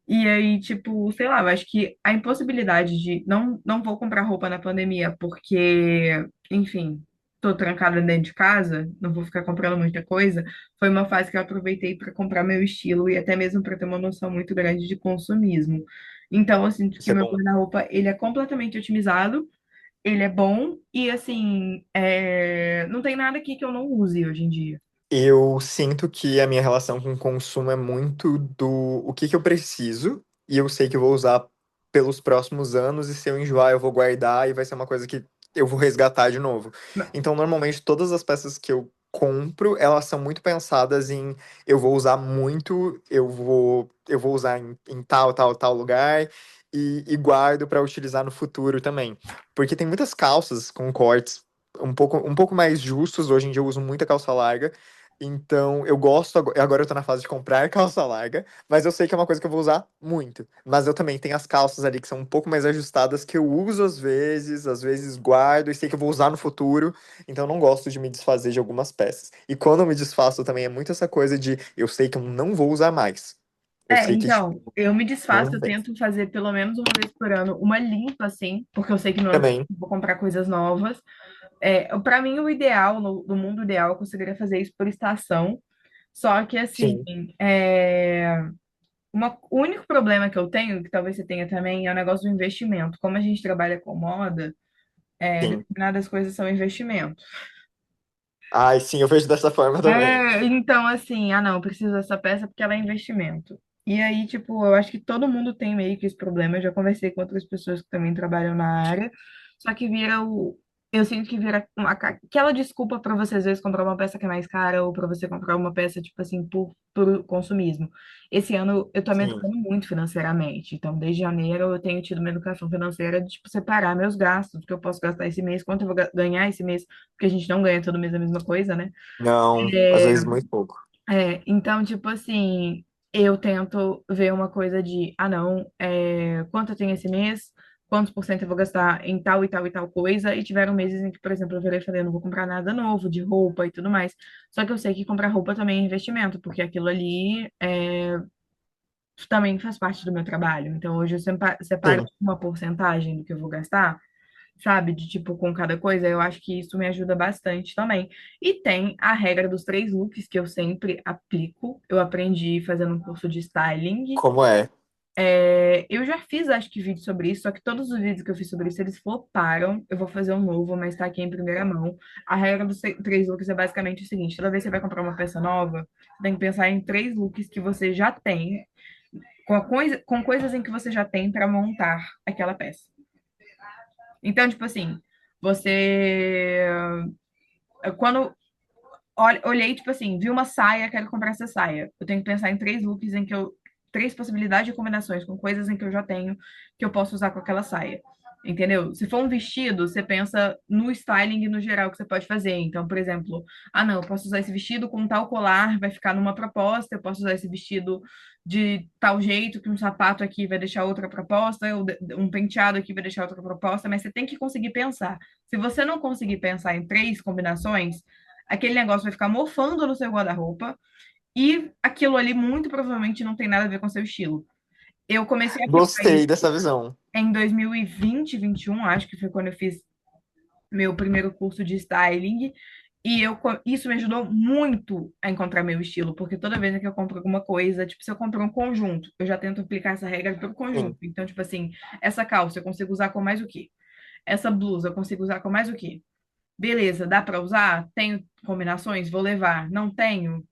E aí, tipo, sei lá, eu acho que a impossibilidade de não vou comprar roupa na pandemia porque, enfim, tô trancada dentro de casa, não vou ficar comprando muita coisa, foi uma fase que eu aproveitei para comprar meu estilo e até mesmo para ter uma noção muito grande de consumismo. Então, eu sinto que Isso é meu bom. guarda-roupa, ele é completamente otimizado, ele é bom e, assim, não tem nada aqui que eu não use hoje em dia. Eu sinto que a minha relação com o consumo é muito do o que que eu preciso e eu sei que eu vou usar pelos próximos anos e se eu enjoar eu vou guardar e vai ser uma coisa que eu vou resgatar de novo. Então, normalmente todas as peças que eu compro, elas são muito pensadas em eu vou usar muito, eu vou usar em tal lugar e guardo para utilizar no futuro também. Porque tem muitas calças com cortes um pouco mais justos, hoje em dia eu uso muita calça larga. Então, eu gosto. Agora eu tô na fase de comprar calça larga, mas eu sei que é uma coisa que eu vou usar muito. Mas eu também tenho as calças ali que são um pouco mais ajustadas, que eu uso às vezes guardo e sei que eu vou usar no futuro. Então, eu não gosto de me desfazer de algumas peças. E quando eu me desfaço também é muito essa coisa de eu sei que eu não vou usar mais. Eu sei que, tipo, Então, eu me não desfaço, eu compensa. tento fazer pelo menos uma vez por ano uma limpa, assim, porque eu sei que no ano Também, seguinte eu vou comprar coisas novas. Para mim, o ideal, no mundo ideal, eu conseguiria fazer isso por estação. Só que, assim, sim, o único problema que eu tenho, que talvez você tenha também, é o negócio do investimento. Como a gente trabalha com moda, sim. determinadas coisas são investimento. Ai, sim, eu vejo dessa forma também. Então, assim, não, eu preciso dessa peça porque ela é investimento. E aí, tipo, eu acho que todo mundo tem meio que esse problema. Eu já conversei com outras pessoas que também trabalham na área, só que vira o. Eu sinto que vira aquela desculpa para você, às vezes, comprar uma peça que é mais cara ou para você comprar uma peça, tipo assim, por consumismo. Esse ano eu tô me Sim. educando muito financeiramente. Então, desde janeiro eu tenho tido uma educação financeira de, tipo, separar meus gastos, o que eu posso gastar esse mês, quanto eu vou ganhar esse mês, porque a gente não ganha todo mês a mesma coisa, né? Não, às vezes muito pouco. Então, tipo assim, eu tento ver uma coisa de, não, quanto eu tenho esse mês, quantos por cento eu vou gastar em tal e tal e tal coisa, e tiveram meses em que, por exemplo, eu virei e falei, eu não vou comprar nada novo, de roupa e tudo mais. Só que eu sei que comprar roupa também é investimento, porque aquilo ali também faz parte do meu trabalho. Então, hoje eu separo Sim. uma porcentagem do que eu vou gastar, sabe? De tipo, com cada coisa, eu acho que isso me ajuda bastante também. E tem a regra dos 3 looks que eu sempre aplico. Eu aprendi fazendo um curso de styling. Como é? Eu já fiz, acho que, vídeo sobre isso, só que todos os vídeos que eu fiz sobre isso, eles floparam. Eu vou fazer um novo, mas tá aqui em primeira mão. A regra dos 3 looks é basicamente o seguinte: toda vez que você vai comprar uma peça nova, você tem que pensar em 3 looks que você já tem, com coisas em que você já tem para montar aquela peça. Então, tipo assim, você quando olhei, tipo assim, vi uma saia, quero comprar essa saia. Eu tenho que pensar em 3 looks em que eu. 3 possibilidades de combinações com coisas em que eu já tenho que eu posso usar com aquela saia. Entendeu? Se for um vestido, você pensa no styling no geral que você pode fazer. Então, por exemplo, não, eu posso usar esse vestido com tal colar, vai ficar numa proposta, eu posso usar esse vestido de tal jeito que um sapato aqui vai deixar outra proposta, ou um penteado aqui vai deixar outra proposta, mas você tem que conseguir pensar. Se você não conseguir pensar em 3 combinações, aquele negócio vai ficar mofando no seu guarda-roupa e aquilo ali muito provavelmente não tem nada a ver com seu estilo. Eu comecei a aplicar Gostei isso dessa visão. em 2020, 2021, acho que foi quando eu fiz meu primeiro curso de styling. E isso me ajudou muito a encontrar meu estilo, porque toda vez que eu compro alguma coisa, tipo, se eu compro um conjunto, eu já tento aplicar essa regra para o conjunto. Sim. Então, tipo assim, essa calça eu consigo usar com mais o quê? Essa blusa eu consigo usar com mais o quê? Beleza, dá para usar? Tenho combinações? Vou levar. Não tenho?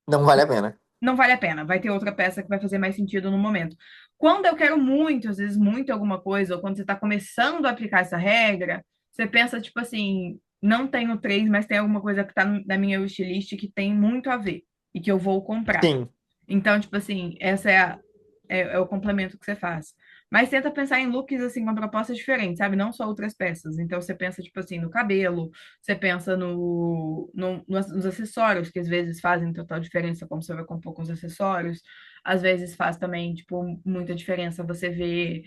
Não vale a pena. Não vale a pena. Vai ter outra peça que vai fazer mais sentido no momento. Quando eu quero muito, às vezes muito alguma coisa, ou quando você está começando a aplicar essa regra, você pensa, tipo assim. não tenho três, mas tem alguma coisa que tá na minha wishlist que tem muito a ver e que eu vou comprar. Sim. Então, tipo assim, essa é o complemento que você faz. Mas tenta pensar em looks, assim, com propostas diferentes, sabe? Não só outras peças. Então, você pensa, tipo assim, no cabelo, você pensa nos acessórios, que às vezes fazem total diferença, como você vai compor com os acessórios. Às vezes faz também, tipo, muita diferença você ver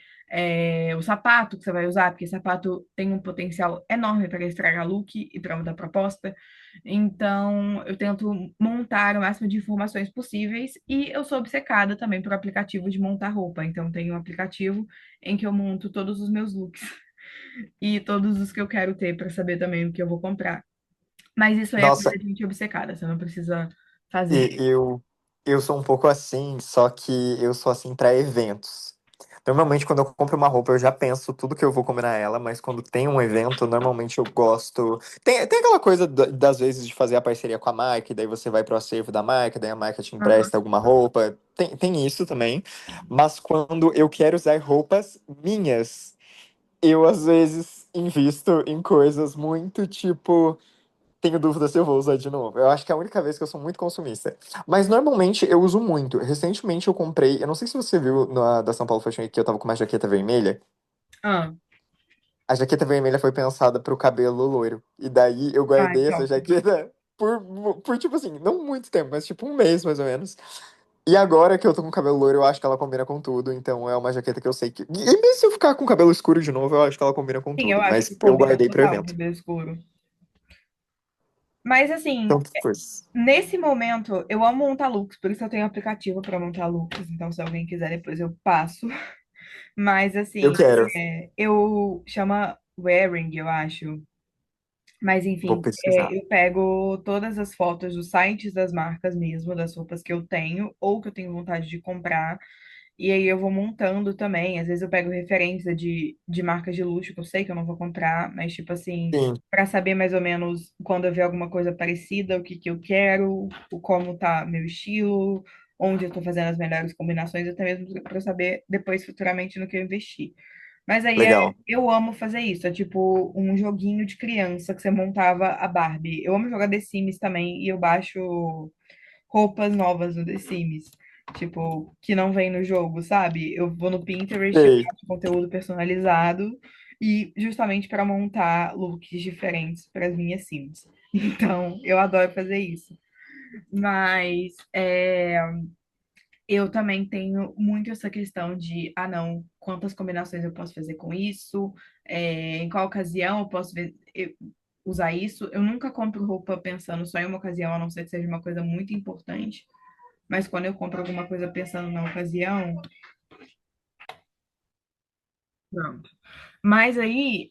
o sapato que você vai usar, porque sapato tem um potencial enorme para estragar look e para mudar proposta. Então, eu tento montar o máximo de informações possíveis e eu sou obcecada também por aplicativo de montar roupa. Então, tem um aplicativo em que eu monto todos os meus looks e todos os que eu quero ter para saber também o que eu vou comprar. Mas isso aí é coisa Nossa, de gente obcecada, você não precisa fazer. e eu sou um pouco assim, só que eu sou assim para eventos. Normalmente, quando eu compro uma roupa, eu já penso tudo que eu vou combinar ela, mas quando tem um evento, normalmente eu gosto. Tem aquela coisa das vezes de fazer a parceria com a marca, e daí você vai pro acervo da marca, daí a marca te Aham. empresta alguma roupa. Tem isso também. Mas quando eu quero usar roupas minhas, eu às vezes invisto em coisas muito tipo. Tenho dúvida se eu vou usar de novo. Eu acho que é a única vez que eu sou muito consumista. Mas normalmente eu uso muito. Recentemente eu comprei. Eu não sei se você viu na da São Paulo Fashion Week que eu tava com uma jaqueta vermelha. Ah, A jaqueta vermelha foi pensada pro cabelo loiro. E daí eu ai, guardei que essa ótimo. jaqueta por tipo assim, não muito tempo, mas tipo um mês mais ou menos. E agora que eu tô com cabelo loiro, eu acho que ela combina com tudo. Então é uma jaqueta que eu sei que. E mesmo se eu ficar com cabelo escuro de novo, eu acho que ela combina com Sim, eu tudo. acho que Mas eu combina guardei pro total evento. cabelo escuro. Mas assim, Então, pois. nesse momento, eu amo montar looks, por isso eu tenho aplicativo para montar looks. Então, se alguém quiser, depois eu passo. Mas Eu assim, quero. eu chama Wearing, eu acho. Mas Vou enfim, pesquisar. eu pego todas as fotos dos sites das marcas mesmo, das roupas que eu tenho ou que eu tenho vontade de comprar. E aí eu vou montando também. Às vezes eu pego referência de marcas de luxo que eu sei que eu não vou comprar, mas tipo assim, Sim, para saber mais ou menos quando eu ver alguma coisa parecida, o que que eu quero, o como tá meu estilo, onde eu tô fazendo as melhores combinações, até mesmo para eu saber depois futuramente no que eu investir. Mas aí legal. eu amo fazer isso. É tipo um joguinho de criança que você montava a Barbie. Eu amo jogar The Sims também e eu baixo roupas novas no The Sims. Tipo, que não vem no jogo, sabe? Eu vou no Pinterest, eu Sei. baixo conteúdo personalizado e justamente para montar looks diferentes para as minhas Sims. Então, eu adoro fazer isso. Mas eu também tenho muito essa questão de, ah, não, quantas combinações eu posso fazer com isso? Em qual ocasião eu posso usar isso? Eu nunca compro roupa pensando só em uma ocasião, a não ser que seja uma coisa muito importante. Mas quando eu compro alguma coisa pensando na ocasião, pronto. Mas aí,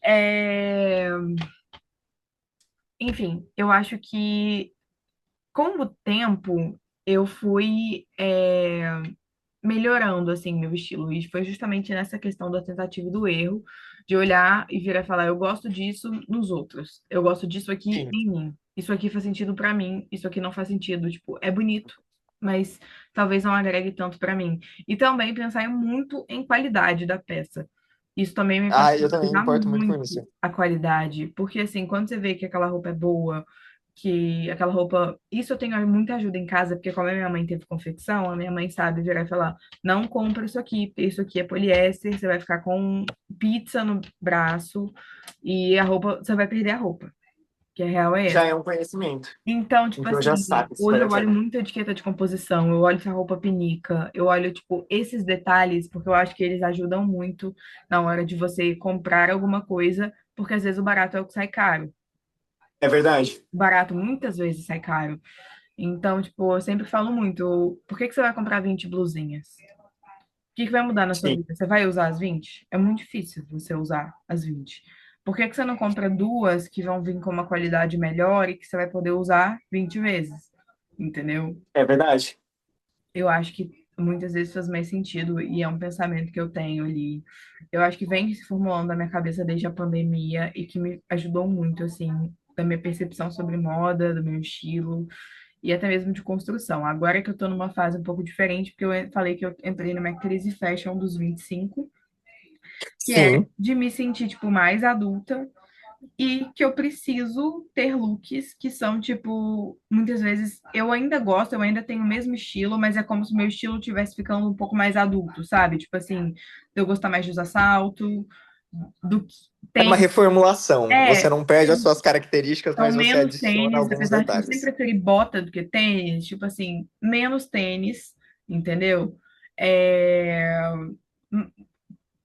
enfim, eu acho que com o tempo eu fui melhorando assim meu estilo. E foi justamente nessa questão da tentativa e do erro, de olhar e virar e falar, eu gosto disso nos outros. Eu gosto disso aqui Sim. em mim. Isso aqui faz sentido pra mim, isso aqui não faz sentido, tipo, é bonito, mas talvez não agregue tanto pra mim. E também pensar muito em qualidade da peça. Isso também me faz Ah, eu também me valorizar importo muito muito com isso. a qualidade, porque assim, quando você vê que aquela roupa é boa, que aquela roupa. Isso eu tenho muita ajuda em casa, porque como a minha mãe teve confecção, a minha mãe sabe virar e falar: não compra isso aqui, porque isso aqui é poliéster, você vai ficar com pizza no braço e a roupa, você vai perder a roupa, que a real é Já essa. é um conhecimento. Então, tipo Então já assim, sabe se hoje vale a eu olho pena. muito a etiqueta de composição, eu olho se a roupa pinica, eu olho, tipo, esses detalhes, porque eu acho que eles ajudam muito na hora de você comprar alguma coisa, porque às vezes o barato é o que sai caro. É verdade? O barato muitas vezes sai caro. Então, tipo, eu sempre falo muito, por que que você vai comprar 20 blusinhas? O que que vai mudar na sua Sim. vida? Você vai usar as 20? É muito difícil você usar as 20. Por que que você não compra duas que vão vir com uma qualidade melhor e que você vai poder usar 20 vezes? Entendeu? É verdade? Eu acho que muitas vezes faz mais sentido e é um pensamento que eu tenho ali. Eu acho que vem se formulando na minha cabeça desde a pandemia e que me ajudou muito, assim, da minha percepção sobre moda, do meu estilo e até mesmo de construção. Agora que eu tô numa fase um pouco diferente, porque eu falei que eu entrei numa crise fashion dos 25, que é Sim. de me sentir, tipo, mais adulta, e que eu preciso ter looks que são, tipo, muitas vezes eu ainda gosto, eu ainda tenho o mesmo estilo, mas é como se o meu estilo estivesse ficando um pouco mais adulto, sabe? Tipo assim, eu gostar mais de usar salto, do que É uma tem. reformulação. Você É, não perde as suas características, são mas você menos adiciona tênis, alguns apesar de que eu detalhes. sempre preferi bota do que tênis, tipo assim, menos tênis, entendeu? É,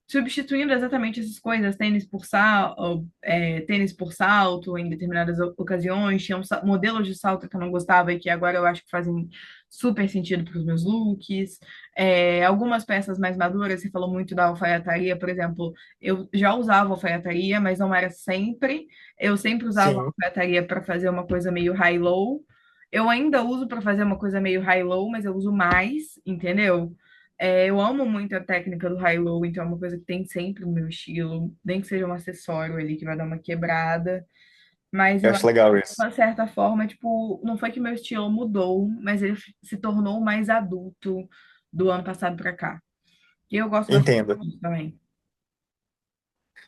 substituindo exatamente essas coisas, tênis por salto em determinadas ocasiões, tinha modelos de salto que eu não gostava e que agora eu acho que fazem super sentido para os meus looks. Algumas peças mais maduras, você falou muito da alfaiataria, por exemplo, eu já usava alfaiataria, mas não era sempre. Eu sempre usava Sim, alfaiataria para fazer uma coisa meio high-low. Eu ainda uso para fazer uma coisa meio high-low, mas eu uso mais, entendeu? Eu amo muito a técnica do high-low, então é uma coisa que tem sempre no meu estilo, nem que seja um acessório ali que vai dar uma quebrada, mas eu eu acho acho que, legal de isso. uma certa forma, tipo, não foi que meu estilo mudou, mas ele se tornou mais adulto do ano passado pra cá. E eu gosto bastante Entendo. disso também.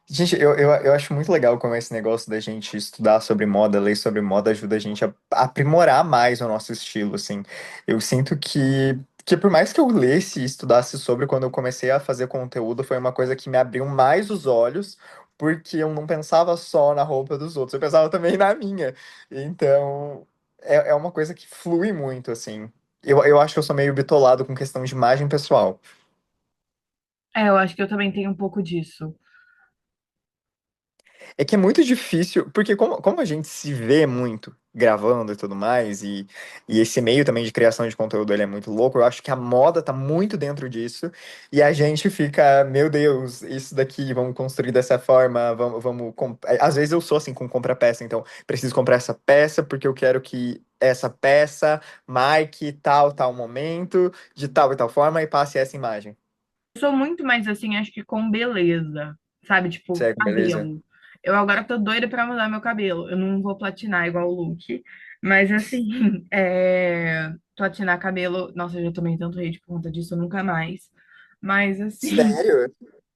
Gente, eu acho muito legal como esse negócio da gente estudar sobre moda, ler sobre moda, ajuda a gente a aprimorar mais o nosso estilo, assim. Eu sinto que por mais que eu lesse e estudasse sobre, quando eu comecei a fazer conteúdo, foi uma coisa que me abriu mais os olhos, porque eu não pensava só na roupa dos outros, eu pensava também na minha. Então, é uma coisa que flui muito, assim. Eu acho que eu sou meio bitolado com questão de imagem pessoal. Eu acho que eu também tenho um pouco disso. É que é muito difícil, porque como a gente se vê muito gravando e tudo mais, e esse meio também de criação de conteúdo ele é muito louco, eu acho que a moda tá muito dentro disso, e a gente fica, meu Deus, isso daqui, vamos construir dessa forma, às vezes eu sou assim com compra peça, então preciso comprar essa peça porque eu quero que essa peça marque tal momento, de tal e tal forma, e passe essa imagem. Eu sou muito mais assim, acho que com beleza, sabe? Tipo, Certo, beleza? cabelo. Eu agora tô doida pra mudar meu cabelo. Eu não vou platinar igual o Luke, mas assim, platinar cabelo. Nossa, eu já tomei tanto hate por conta disso, nunca mais. Mas assim, Sério?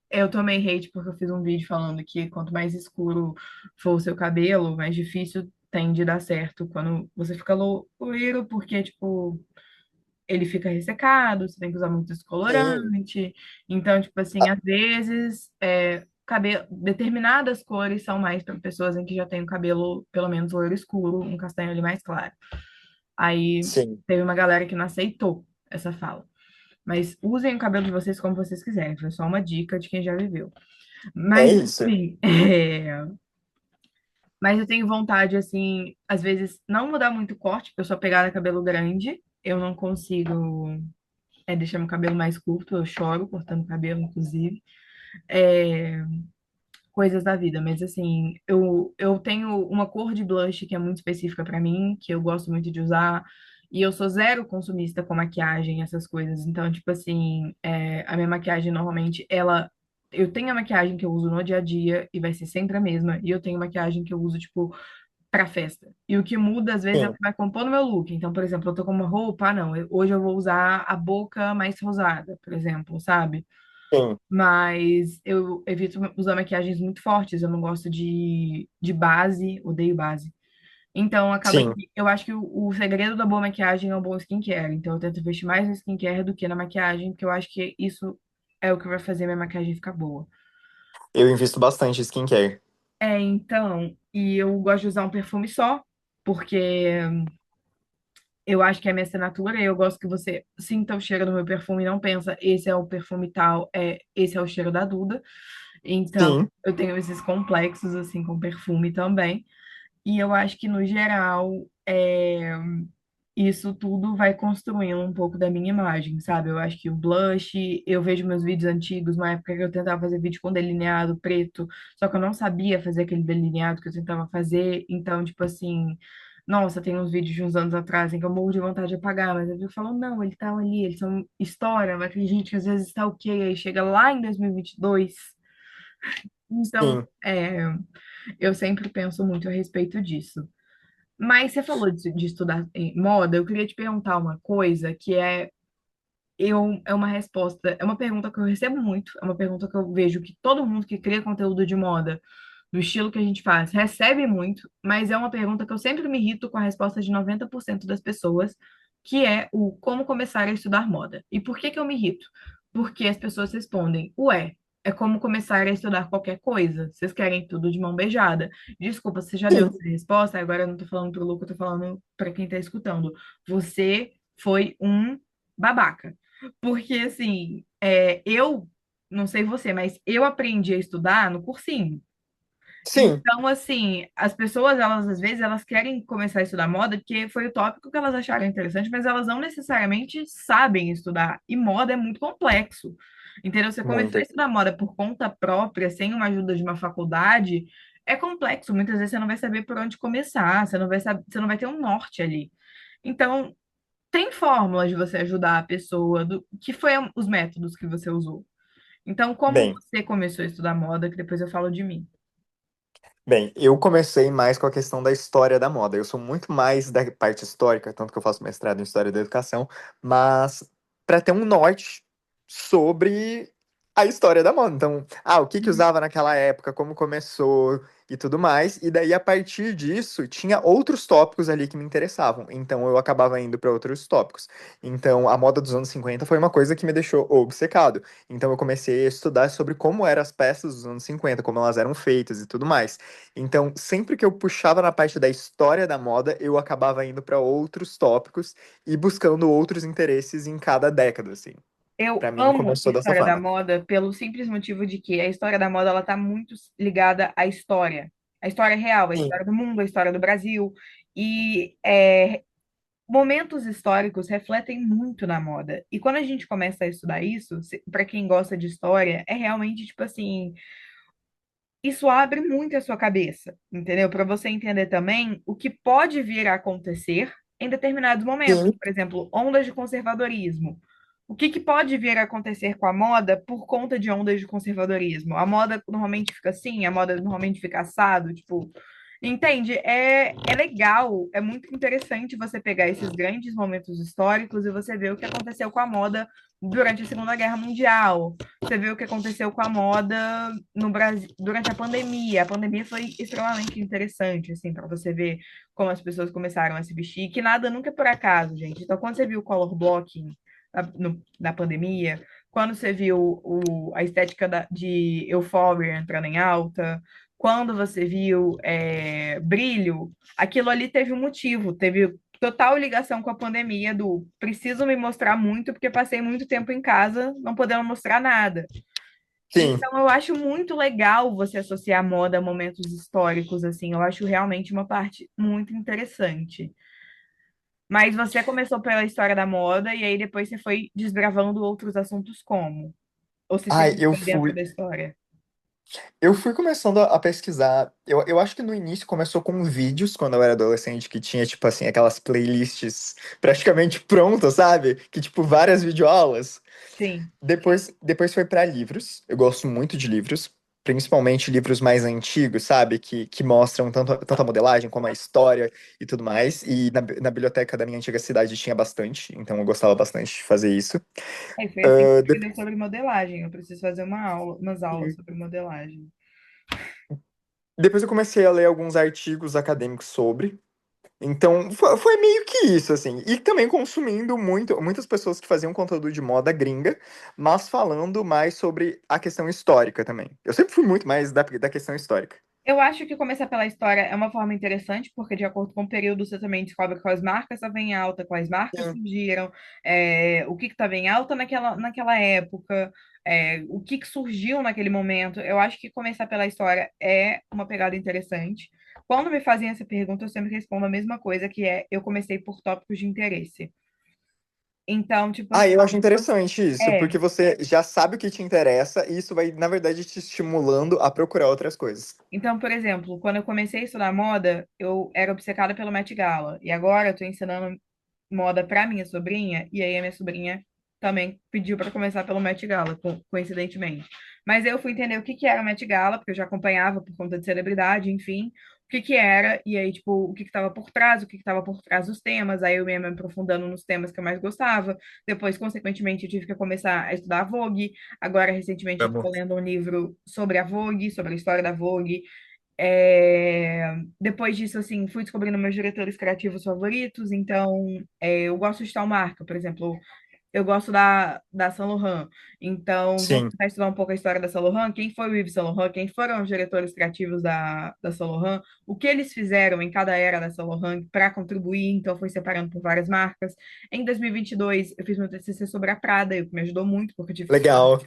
eu tomei hate porque eu fiz um vídeo falando que quanto mais escuro for o seu cabelo, mais difícil tem de dar certo quando você fica loiro, porque, tipo, ele fica ressecado, você tem que usar muito Sim, descolorante. Então, tipo assim, às vezes, determinadas cores são mais para pessoas em que já tem o cabelo, pelo menos loiro escuro, um castanho ali mais claro. Aí sim. teve uma galera que não aceitou essa fala. Mas usem o cabelo de vocês como vocês quiserem. Foi só uma dica de quem já viveu. É Mas, isso. enfim, mas eu tenho vontade, assim, às vezes, não mudar muito o corte, porque eu sou pegada a cabelo grande. Eu não consigo deixar meu cabelo mais curto, eu choro cortando cabelo, inclusive, é, coisas da vida, mas assim, eu tenho uma cor de blush que é muito específica pra mim, que eu gosto muito de usar, e eu sou zero consumista com maquiagem, essas coisas, então, tipo assim, a minha maquiagem normalmente, eu tenho a maquiagem que eu uso no dia a dia e vai ser sempre a mesma, e eu tenho maquiagem que eu uso, tipo, pra festa. E o que muda, às vezes, é o Sim, que vai compor no meu look. Então, por exemplo, eu tô com uma roupa, não, hoje eu vou usar a boca mais rosada, por exemplo, sabe? sim, Mas eu evito usar maquiagens muito fortes, eu não gosto de base, odeio base. Então, acaba sim. que eu acho que o segredo da boa maquiagem é um bom skincare. Então, eu tento investir mais no skincare do que na maquiagem, porque eu acho que isso é o que vai fazer minha maquiagem ficar boa. Eu invisto bastante em skincare. E eu gosto de usar um perfume só, porque eu acho que é a minha assinatura, e eu gosto que você sinta o cheiro do meu perfume e não pensa, esse é o perfume tal, esse é o cheiro da Duda. Então, Sim, eu tenho esses complexos, assim, com perfume também. E eu acho que, no geral, isso tudo vai construindo um pouco da minha imagem, sabe? Eu acho que o blush, eu vejo meus vídeos antigos, uma época que eu tentava fazer vídeo com delineado preto, só que eu não sabia fazer aquele delineado que eu tentava fazer. Então, tipo assim, nossa, tem uns vídeos de uns anos atrás em que eu morro de vontade de apagar, mas eu fico falando, não, ele tá ali, eles são história, mas tem gente que às vezes está ok, aí chega lá em 2022. Então, sim, eu sempre penso muito a respeito disso. Mas você falou de estudar moda, eu queria te perguntar uma coisa que é uma resposta, é uma pergunta que eu recebo muito, é uma pergunta que eu vejo que todo mundo que cria conteúdo de moda do estilo que a gente faz, recebe muito, mas é uma pergunta que eu sempre me irrito com a resposta de 90% das pessoas, que é o como começar a estudar moda. E por que que eu me irrito? Porque as pessoas respondem, ué, é como começar a estudar qualquer coisa. Vocês querem tudo de mão beijada. Desculpa, você já deu Sim, essa resposta, agora eu não tô falando pro Luca, eu tô falando para quem tá escutando. Você foi um babaca. Porque, assim, eu, não sei você, mas eu aprendi a estudar no cursinho. sim, Então, assim, as pessoas, elas às vezes, elas querem começar a estudar moda porque foi o tópico que elas acharam interessante, mas elas não necessariamente sabem estudar. E moda é muito complexo. Entendeu? Você começar a muito. estudar moda por conta própria, sem uma ajuda de uma faculdade, é complexo. Muitas vezes você não vai saber por onde começar, você não vai saber, você não vai ter um norte ali. Então, tem fórmulas de você ajudar a pessoa, que foi os métodos que você usou. Então, como Bem, você começou a estudar moda, que depois eu falo de mim. bem, eu comecei mais com a questão da história da moda. Eu sou muito mais da parte histórica, tanto que eu faço mestrado em História da Educação, mas para ter um norte sobre a história da moda. Então, o que que usava naquela época, como começou e tudo mais. E daí, a partir disso, tinha outros tópicos ali que me interessavam. Então, eu acabava indo para outros tópicos. Então, a moda dos anos 50 foi uma coisa que me deixou obcecado. Então, eu comecei a estudar sobre como eram as peças dos anos 50, como elas eram feitas e tudo mais. Então, sempre que eu puxava na parte da história da moda, eu acabava indo para outros tópicos e buscando outros interesses em cada década, assim. Eu Para mim, amo começou dessa história da forma. moda pelo simples motivo de que a história da moda ela tá muito ligada à história, a história real, a Sim, história do mundo, a história do Brasil e momentos históricos refletem muito na moda. E quando a gente começa a estudar isso, para quem gosta de história, é realmente tipo assim, isso abre muito a sua cabeça, entendeu? Para você entender também o que pode vir a acontecer em determinados momentos. sim, Por exemplo, ondas de conservadorismo. O que que pode vir a acontecer com a moda por conta de ondas de conservadorismo? A moda normalmente fica assim, a moda normalmente fica assado, tipo, entende? É legal, é muito interessante você pegar esses grandes momentos históricos e você ver o que aconteceu com a moda durante a Segunda Guerra Mundial. Você vê o que aconteceu com a moda no Brasil durante a pandemia. A pandemia foi extremamente interessante, assim, para você ver como as pessoas começaram a se vestir, que nada nunca é por acaso, gente. Então, quando você viu o color blocking na pandemia, quando você viu a estética de Euphoria entrando em alta, quando você viu brilho, aquilo ali teve um motivo, teve total ligação com a pandemia do preciso me mostrar muito porque passei muito tempo em casa não podendo mostrar nada. sim. Então eu acho muito legal você associar moda a momentos históricos assim, eu acho realmente uma parte muito interessante. Mas você começou pela história da moda e aí depois você foi desbravando outros assuntos como? Ou você Ai, sempre foi dentro da história? eu fui começando a pesquisar. Eu acho que no início começou com vídeos, quando eu era adolescente, que tinha, tipo assim, aquelas playlists praticamente prontas, sabe? Que, tipo, várias videoaulas. Sim. Depois foi para livros. Eu gosto muito de livros, principalmente livros mais antigos, sabe? Que mostram tanto a modelagem como a história e tudo mais. E na biblioteca da minha antiga cidade tinha bastante, então eu gostava bastante de fazer isso. Aí foi assim que eu Ah, aprender sobre modelagem. Eu preciso fazer umas aulas sobre modelagem. depois eu comecei a ler alguns artigos acadêmicos sobre. Então, foi meio que isso, assim. E também consumindo muitas pessoas que faziam conteúdo de moda gringa, mas falando mais sobre a questão histórica também. Eu sempre fui muito mais da questão histórica. Eu acho que começar pela história é uma forma interessante, porque de acordo com o período você também descobre quais marcas estavam em alta, quais marcas Sim. surgiram, o que estava em alta naquela época, o que surgiu naquele momento. Eu acho que começar pela história é uma pegada interessante. Quando me fazem essa pergunta, eu sempre respondo a mesma coisa, que é eu comecei por tópicos de interesse. Então, tipo Ah, assim, eu acho interessante isso, é. porque você já sabe o que te interessa e isso vai, na verdade, te estimulando a procurar outras coisas. Então, por exemplo, quando eu comecei a estudar moda, eu era obcecada pelo Met Gala. E agora eu tô ensinando moda para minha sobrinha, e aí a minha sobrinha também pediu para começar pelo Met Gala, coincidentemente. Mas eu fui entender o que que era o Met Gala, porque eu já acompanhava por conta de celebridade, enfim, o que que era, e aí, tipo, o que que estava por trás, o que que estava por trás dos temas, aí eu ia me aprofundando nos temas que eu mais gostava. Depois, consequentemente, eu tive que começar a estudar a Vogue. Agora, recentemente, eu estou Vamos. lendo um livro sobre a Vogue, sobre a história da Vogue. Depois disso, assim, fui descobrindo meus diretores criativos favoritos. Então, eu gosto de tal marca, por exemplo, eu gosto da Saint Laurent. Então, vou Sim, tentar estudar um pouco a história da Saint Laurent, quem foi o Yves Saint Laurent, quem foram os diretores criativos da Saint Laurent, o que eles fizeram em cada era da Saint Laurent para contribuir. Então, fui separando por várias marcas. Em 2022, eu fiz meu TCC sobre a Prada, o que me ajudou muito, porque eu tive que legal.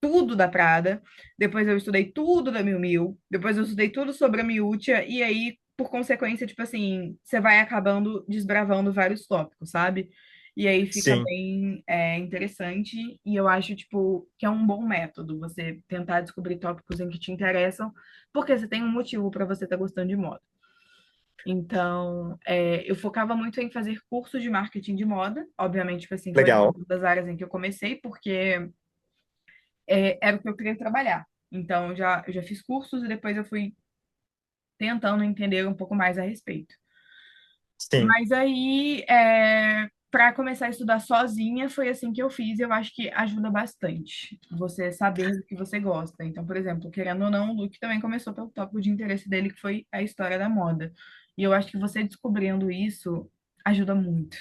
tudo da Prada, depois eu estudei tudo da Miu Miu, depois eu estudei tudo sobre a Miúcha, e aí, por consequência, tipo assim, você vai acabando desbravando vários tópicos, sabe? E aí fica Sim, bem interessante, e eu acho, tipo, que é um bom método você tentar descobrir tópicos em que te interessam, porque você tem um motivo para você estar gostando de moda. Então, eu focava muito em fazer cursos de marketing de moda, obviamente, tipo assim, foi legal. uma das áreas em que eu comecei, porque era o que eu queria trabalhar. Então, eu já fiz cursos e depois eu fui tentando entender um pouco mais a respeito. Sim. Mas aí, para começar a estudar sozinha, foi assim que eu fiz. E eu acho que ajuda bastante você saber do que você gosta. Então, por exemplo, querendo ou não, o Luke também começou pelo tópico de interesse dele, que foi a história da moda. E eu acho que você descobrindo isso ajuda muito.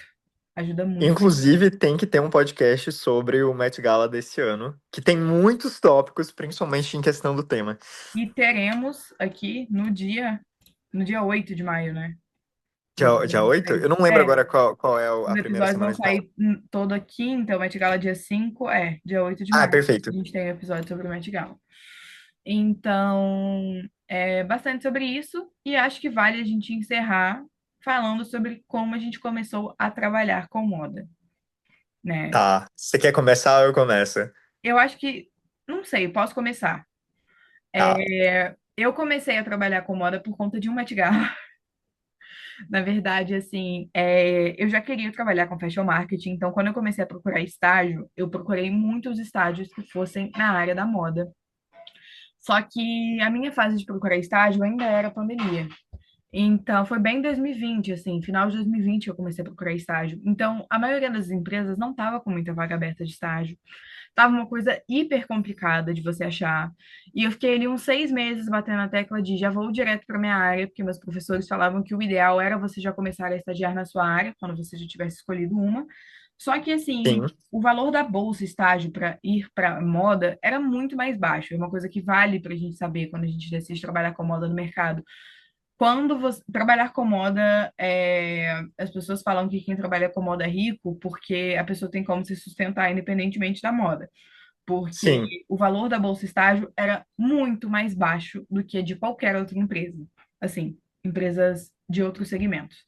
Ajuda muito. Inclusive, tem que ter um podcast sobre o Met Gala desse ano, que tem muitos tópicos, principalmente em questão do tema. E teremos aqui no dia 8 de maio, né? Dia 8? Eu não lembro agora qual é Os a primeira episódios vão semana de maio. sair toda quinta, o Met Gala dia 5 dia 8 de Ah, maio. A perfeito. gente tem um episódio sobre o Met Gala. Então, é bastante sobre isso, e acho que vale a gente encerrar falando sobre como a gente começou a trabalhar com moda, né? Tá. Você quer começar ou eu começo? Eu acho que, não sei, posso começar. Tá. Eu comecei a trabalhar com moda por conta de um Met Gala. Na verdade, assim, eu já queria trabalhar com fashion marketing, então quando eu comecei a procurar estágio, eu procurei muitos estágios que fossem na área da moda. Só que a minha fase de procurar estágio ainda era pandemia. Então, foi bem em 2020, assim, final de 2020 eu comecei a procurar estágio. Então, a maioria das empresas não estava com muita vaga aberta de estágio. Tava uma coisa hiper complicada de você achar. E eu fiquei ali uns 6 meses batendo na tecla de já vou direto para minha área, porque meus professores falavam que o ideal era você já começar a estagiar na sua área, quando você já tivesse escolhido uma. Só que, assim, Sim, o valor da bolsa estágio para ir para moda era muito mais baixo. É uma coisa que vale para a gente saber quando a gente decide trabalhar com moda no mercado. Quando você trabalhar com moda, as pessoas falam que quem trabalha com moda é rico porque a pessoa tem como se sustentar independentemente da moda, porque sim, o valor da bolsa estágio era muito mais baixo do que de qualquer outra empresa, assim, empresas de outros segmentos.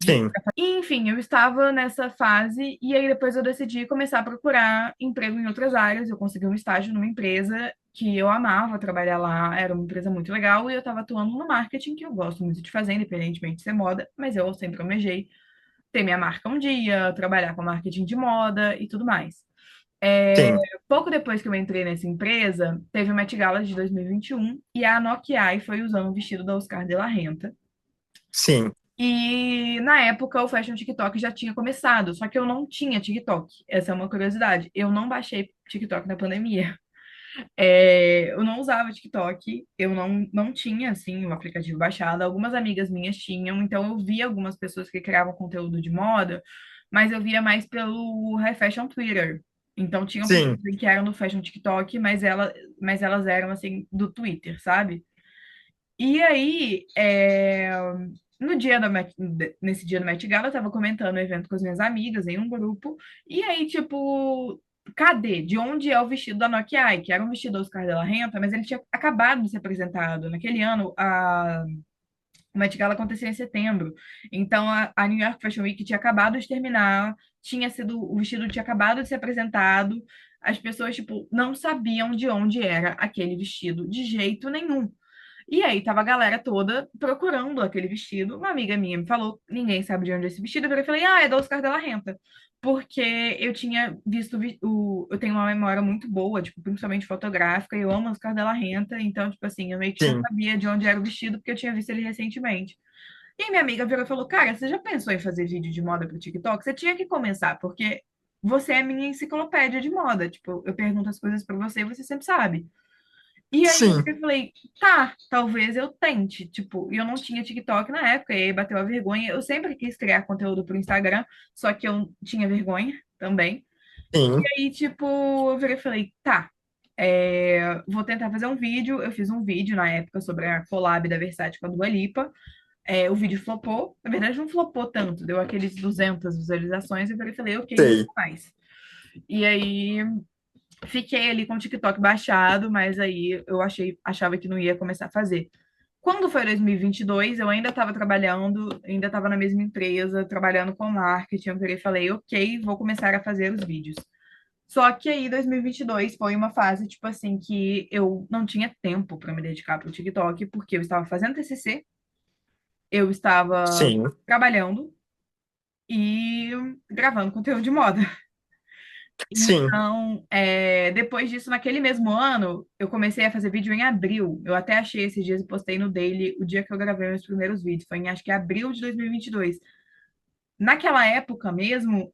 sim, Enfim, eu estava nessa fase e aí depois eu decidi começar a procurar emprego em outras áreas. Eu consegui um estágio numa empresa que eu amava trabalhar lá, era uma empresa muito legal e eu estava atuando no marketing, que eu gosto muito de fazer, independentemente de ser moda, mas eu sempre almejei ter minha marca um dia, trabalhar com marketing de moda e tudo mais. É, sim, pouco depois que eu entrei nessa empresa, teve o Met Gala de 2021 e a Nokia foi usando o vestido da Oscar de la Renta. sim, E na época o Fashion TikTok já tinha começado, só que eu não tinha TikTok. Essa é uma curiosidade. Eu não baixei TikTok na pandemia. Eu não usava TikTok, eu não tinha assim o aplicativo baixado. Algumas amigas minhas tinham, então eu via algumas pessoas que criavam conteúdo de moda, mas eu via mais pelo High Fashion Twitter. Então tinham pessoas sim, que eram do Fashion TikTok, mas elas eram assim do Twitter, sabe? E aí, no dia nesse dia do Met Gala, eu tava comentando o evento com as minhas amigas em um grupo, e aí, tipo, cadê? De onde é o vestido da Nokia? Que era um vestido Oscar de la Renta, mas ele tinha acabado de ser apresentado. Naquele ano, o Met Gala acontecia em setembro. Então, a New York Fashion Week tinha acabado de terminar, o vestido tinha acabado de ser apresentado, as pessoas, tipo, não sabiam de onde era aquele vestido de jeito nenhum. E aí tava a galera toda procurando aquele vestido. Uma amiga minha me falou, ninguém sabe de onde é esse vestido. Eu falei, é da Oscar de la Renta. Porque eu tinha visto eu tenho uma memória muito boa, tipo, principalmente fotográfica, e eu amo Oscar de la Renta, então, tipo assim, eu meio que já sim, sabia de onde era o vestido, porque eu tinha visto ele recentemente. E aí minha amiga virou e falou, cara, você já pensou em fazer vídeo de moda pro TikTok? Você tinha que começar, porque você é minha enciclopédia de moda. Tipo, eu pergunto as coisas pra você e você sempre sabe. E aí Sim, eu falei, tá, talvez eu tente. Tipo, e eu não tinha TikTok na época, e aí bateu a vergonha. Eu sempre quis criar conteúdo pro Instagram, só que eu tinha vergonha também. E sim, aí, tipo, eu virei e falei, tá, vou tentar fazer um vídeo. Eu fiz um vídeo na época sobre a collab da Versace com a Dua Lipa. O vídeo flopou. Na verdade, não flopou tanto, deu aqueles 200 visualizações. Eu virei e falei, ok, não sei. vou mais. E aí, fiquei ali com o TikTok baixado, mas aí eu achava que não ia começar a fazer. Quando foi 2022, eu ainda estava trabalhando, ainda estava na mesma empresa, trabalhando com marketing. Eu virei e falei, ok, vou começar a fazer os vídeos. Só que aí 2022 foi uma fase, tipo assim, que eu não tinha tempo para me dedicar para o TikTok, porque eu estava fazendo TCC, eu estava Sim, trabalhando e gravando conteúdo de moda. sim, Então, depois disso, naquele mesmo ano, eu comecei a fazer vídeo em abril. Eu até achei esses dias e postei no Daily o dia que eu gravei meus primeiros vídeos. Foi em acho que abril de 2022. Naquela época mesmo,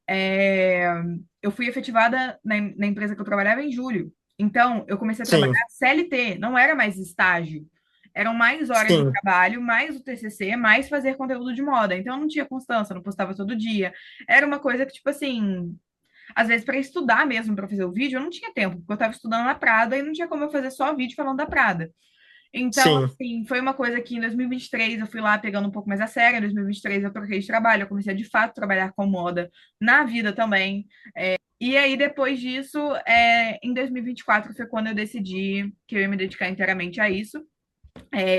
eu fui efetivada na empresa que eu trabalhava em julho. Então, eu comecei a trabalhar sim, CLT, não era mais estágio. Eram mais horas de sim, trabalho, mais o TCC, mais fazer conteúdo de moda. Então, eu não tinha constância, não postava todo dia. Era uma coisa que, tipo assim, às vezes para estudar mesmo, para fazer o vídeo, eu não tinha tempo, porque eu estava estudando na Prada e não tinha como eu fazer só vídeo falando da Prada. Então, sim, assim, foi uma coisa que em 2023 eu fui lá pegando um pouco mais a sério. Em 2023 eu troquei de trabalho, eu comecei a de fato trabalhar com moda na vida também. E aí, depois disso, em 2024 foi quando eu decidi que eu ia me dedicar inteiramente a isso.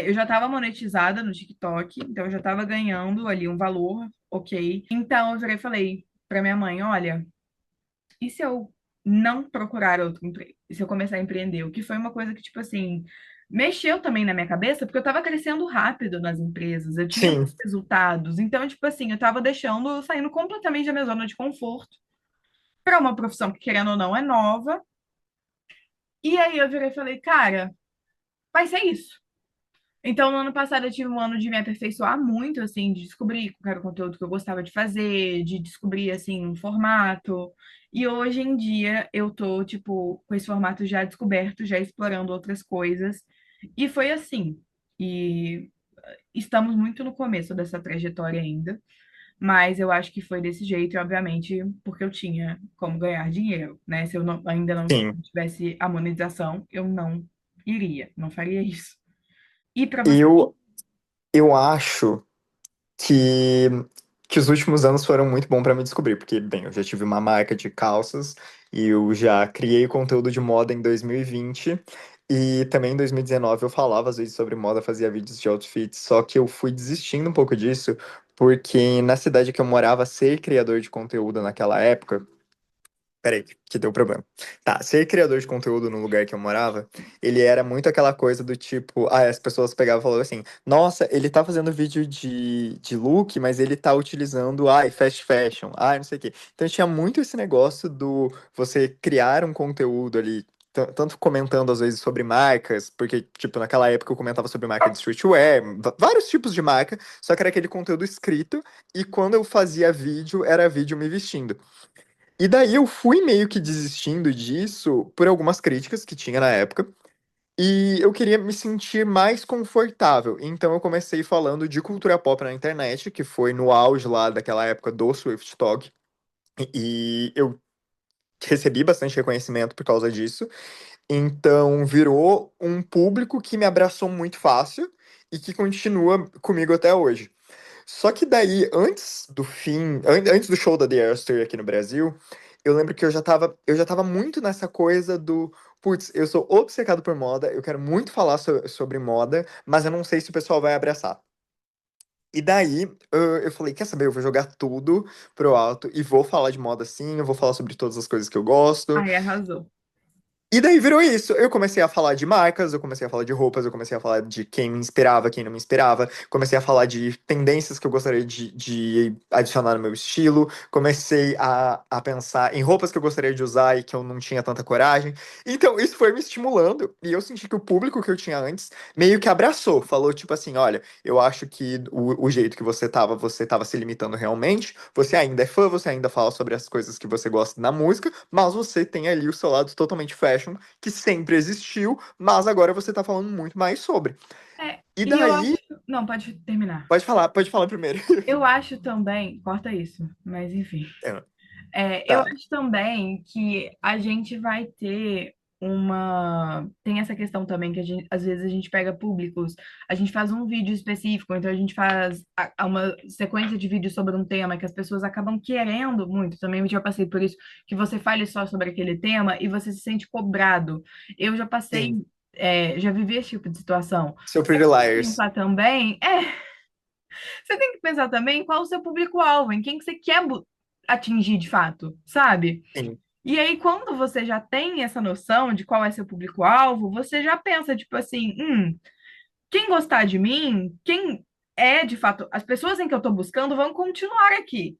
Eu já estava monetizada no TikTok, então eu já estava ganhando ali um valor, ok. Então eu virei e falei para minha mãe: olha, e se eu não procurar outro emprego? E se eu começar a empreender? O que foi uma coisa que, tipo assim, mexeu também na minha cabeça, porque eu tava crescendo rápido nas empresas, eu tinha sim. muitos resultados. Então, tipo assim, eu tava deixando, saindo completamente da minha zona de conforto para uma profissão que, querendo ou não, é nova. E aí eu virei e falei, cara, vai ser isso. Então, no ano passado, eu tive um ano de me aperfeiçoar muito, assim, de descobrir qual era o conteúdo que eu gostava de fazer, de descobrir, assim, um formato. E hoje em dia, eu tô, tipo, com esse formato já descoberto, já explorando outras coisas. E foi assim. E estamos muito no começo dessa trajetória ainda, mas eu acho que foi desse jeito, e obviamente, porque eu tinha como ganhar dinheiro, né? Se eu ainda não Sim. tivesse a monetização, eu não iria, não faria isso. E para você? Eu, eu acho que, que os últimos anos foram muito bons para me descobrir, porque, bem, eu já tive uma marca de calças e eu já criei conteúdo de moda em 2020 e também em 2019 eu falava às vezes sobre moda, fazia vídeos de outfits, só que eu fui desistindo um pouco disso, porque na cidade que eu morava, ser criador de conteúdo naquela época. Peraí, que deu problema. Tá, ser criador de conteúdo no lugar que eu morava, ele era muito aquela coisa do tipo, as pessoas pegavam e falavam assim, nossa, ele tá fazendo vídeo de look, mas ele tá utilizando, fast fashion, não sei o quê. Então tinha muito esse negócio do você criar um conteúdo ali, tanto comentando às vezes sobre marcas, porque, tipo, naquela época eu comentava sobre marca de streetwear, vários tipos de marca, só que era aquele conteúdo escrito, e quando eu fazia vídeo, era vídeo me vestindo. E daí eu fui meio que desistindo disso por algumas críticas que tinha na época. E eu queria me sentir mais confortável. Então eu comecei falando de cultura pop na internet, que foi no auge lá daquela época do Swift Talk. E eu recebi bastante reconhecimento por causa disso. Então virou um público que me abraçou muito fácil e que continua comigo até hoje. Só que daí, antes do fim, antes do show da The Airstream aqui no Brasil, eu lembro que eu já tava muito nessa coisa do, putz, eu sou obcecado por moda, eu quero muito falar sobre moda, mas eu não sei se o pessoal vai abraçar. E daí, eu falei, quer saber, eu vou jogar tudo pro alto e vou falar de moda sim, eu vou falar sobre todas as coisas que eu gosto. Ai, arrasou. E daí virou isso. Eu comecei a falar de marcas, eu comecei a falar de roupas, eu comecei a falar de quem me inspirava, quem não me inspirava. Comecei a falar de tendências que eu gostaria de adicionar no meu estilo. Comecei a pensar em roupas que eu gostaria de usar e que eu não tinha tanta coragem. Então, isso foi me estimulando. E eu senti que o público que eu tinha antes meio que abraçou. Falou, tipo assim, olha, eu acho que o jeito que você tava se limitando realmente. Você ainda é fã, você ainda fala sobre as coisas que você gosta na música, mas você tem ali o seu lado totalmente fashion fashion que sempre existiu, mas agora você tá falando muito mais sobre. É, E e eu acho. daí, Não, pode terminar. pode falar primeiro. Eu acho também. Corta isso, mas enfim. É, Eu tá. acho também que a gente vai ter uma. Tem essa questão também que às vezes a gente pega públicos, a gente faz um vídeo específico, então a gente faz uma sequência de vídeos sobre um tema que as pessoas acabam querendo muito. Também eu já passei por isso, que você fale só sobre aquele tema e você se sente cobrado. Eu já passei, Sim. já vivi esse tipo de situação. Seu Pretty Liars. Pensar também, você tem que pensar também qual o seu público-alvo, em quem que você quer atingir de fato, sabe? Sim. E aí, quando você já tem essa noção de qual é seu público-alvo, você já pensa, tipo assim, quem gostar de mim, quem é de fato, as pessoas em que eu tô buscando vão continuar aqui,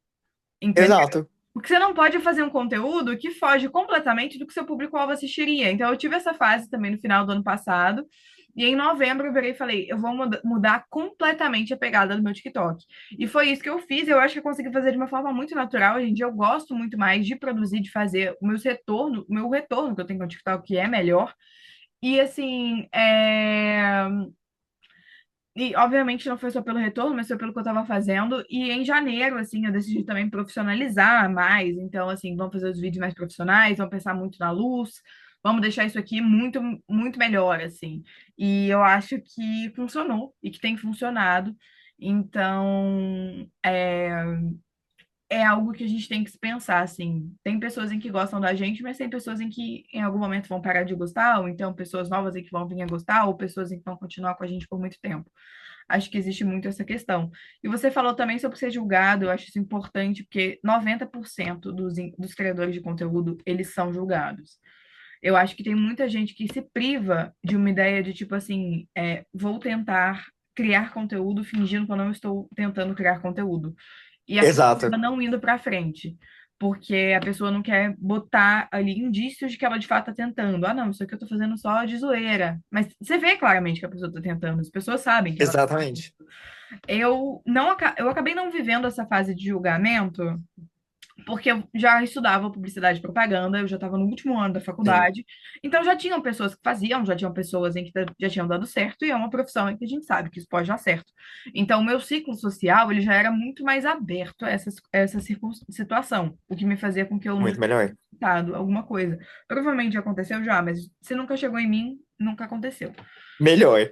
entendeu? Exato. Porque você não pode fazer um conteúdo que foge completamente do que seu público-alvo assistiria. Então, eu tive essa fase também no final do ano passado. E em novembro eu virei e falei, eu vou mudar completamente a pegada do meu TikTok. E foi isso que eu fiz. Eu acho que eu consegui fazer de uma forma muito natural. Hoje em dia eu gosto muito mais de produzir, de fazer o meu retorno que eu tenho com o TikTok, que é melhor. E assim, e, obviamente, não foi só pelo retorno, mas foi pelo que eu estava fazendo. E em janeiro, assim, eu decidi também profissionalizar mais. Então, assim, vamos fazer os vídeos mais profissionais, vamos pensar muito na luz, vamos deixar isso aqui muito, muito melhor, assim. E eu acho que funcionou e que tem funcionado. Então, é algo que a gente tem que se pensar, assim. Tem pessoas em que gostam da gente, mas tem pessoas em que em algum momento vão parar de gostar, ou então pessoas novas em que vão vir a gostar, ou pessoas em que vão continuar com a gente por muito tempo. Acho que existe muito essa questão. E você falou também sobre ser julgado, eu acho isso importante, porque 90% dos criadores de conteúdo, eles são julgados. Eu acho que tem muita gente que se priva de uma ideia de tipo assim, vou tentar criar conteúdo fingindo que eu não estou tentando criar conteúdo. E aquilo acaba Exato. não indo para frente. Porque a pessoa não quer botar ali indícios de que ela de fato está tentando. Ah, não, isso aqui eu tô fazendo só de zoeira. Mas você vê claramente que a pessoa está tentando, as pessoas sabem que ela. Exatamente. Eu acabei não vivendo essa fase de julgamento, porque eu já estudava publicidade e propaganda, eu já estava no último ano da Sim. faculdade, então já tinham pessoas que faziam, já tinham pessoas em que já tinham dado certo, e é uma profissão em que a gente sabe que isso pode dar certo. Então, o meu ciclo social, ele já era muito mais aberto a essa situação, o que me fazia com que eu Muito nunca melhor. tivesse tentado alguma coisa. Provavelmente já aconteceu já, mas se nunca chegou em mim, nunca aconteceu. Melhor.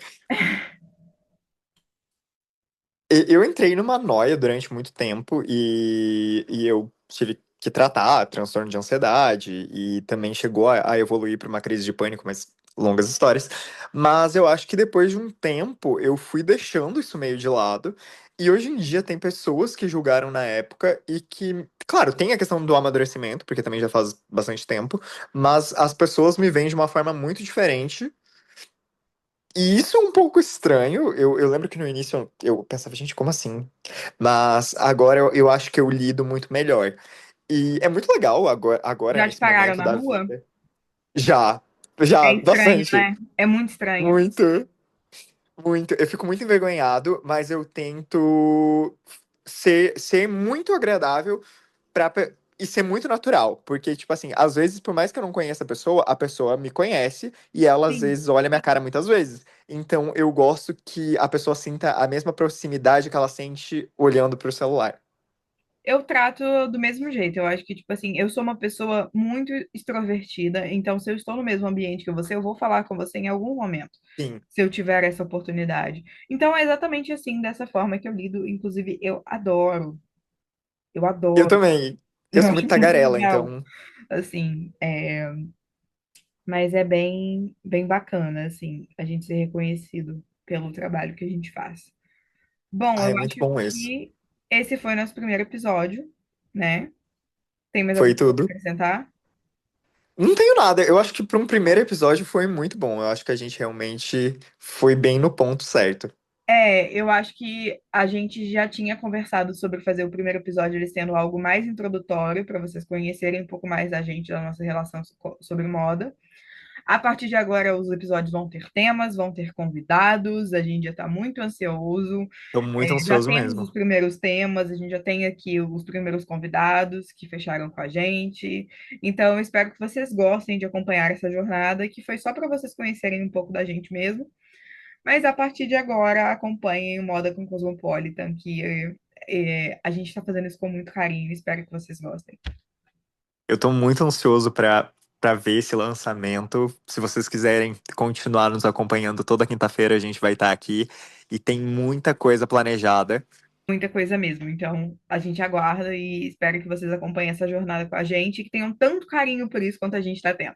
Eu entrei numa noia durante muito tempo e eu tive que tratar transtorno de ansiedade e também chegou a evoluir para uma crise de pânico, mas longas histórias. Mas eu acho que depois de um tempo eu fui deixando isso meio de lado. E hoje em dia tem pessoas que julgaram na época e que, claro, tem a questão do amadurecimento, porque também já faz bastante tempo, mas as pessoas me veem de uma forma muito diferente e isso é um pouco estranho. Eu lembro que no início eu pensava, gente, como assim? Mas agora eu acho que eu lido muito melhor. E é muito legal agora Já te nesse pararam momento na da rua? vida. Já, É já, estranho, bastante. né? É muito estranho. Muito, muito. Eu fico muito envergonhado, mas eu tento ser muito agradável e ser muito natural. Porque, tipo assim, às vezes, por mais que eu não conheça a pessoa me conhece e ela às Sim. vezes olha minha cara muitas vezes. Então eu gosto que a pessoa sinta a mesma proximidade que ela sente olhando pro celular. Eu trato do mesmo jeito. Eu acho que, tipo assim, eu sou uma pessoa muito extrovertida, então se eu estou no mesmo ambiente que você, eu vou falar com você em algum momento, Sim. se eu tiver essa oportunidade. Então é exatamente assim, dessa forma que eu lido. Inclusive, eu Eu adoro, também. Eu eu sou acho muito muito tagarela, legal, então. assim, mas é bem, bem bacana, assim, a gente ser reconhecido pelo trabalho que a gente faz. Bom, Ai, eu é muito acho bom isso. que esse foi nosso primeiro episódio, né? Tem mais Foi alguma coisa tudo. para acrescentar? Não tenho nada. Eu acho que para um primeiro episódio foi muito bom. Eu acho que a gente realmente foi bem no ponto certo. Eu acho que a gente já tinha conversado sobre fazer o primeiro episódio ele sendo algo mais introdutório, para vocês conhecerem um pouco mais da gente, da nossa relação sobre moda. A partir de agora, os episódios vão ter temas, vão ter convidados, a gente já está muito ansioso. Tô muito Já ansioso temos os mesmo. primeiros temas, a gente já tem aqui os primeiros convidados que fecharam com a gente. Então, eu espero que vocês gostem de acompanhar essa jornada, que foi só para vocês conhecerem um pouco da gente mesmo. Mas a partir de agora, acompanhem o Moda com Cosmopolitan, que a gente está fazendo isso com muito carinho. Espero que vocês gostem. Eu tô muito ansioso para ver esse lançamento. Se vocês quiserem continuar nos acompanhando toda quinta-feira, a gente vai estar aqui e tem muita coisa planejada. Muita coisa mesmo. Então, a gente aguarda e espero que vocês acompanhem essa jornada com a gente e que tenham tanto carinho por isso quanto a gente está tendo.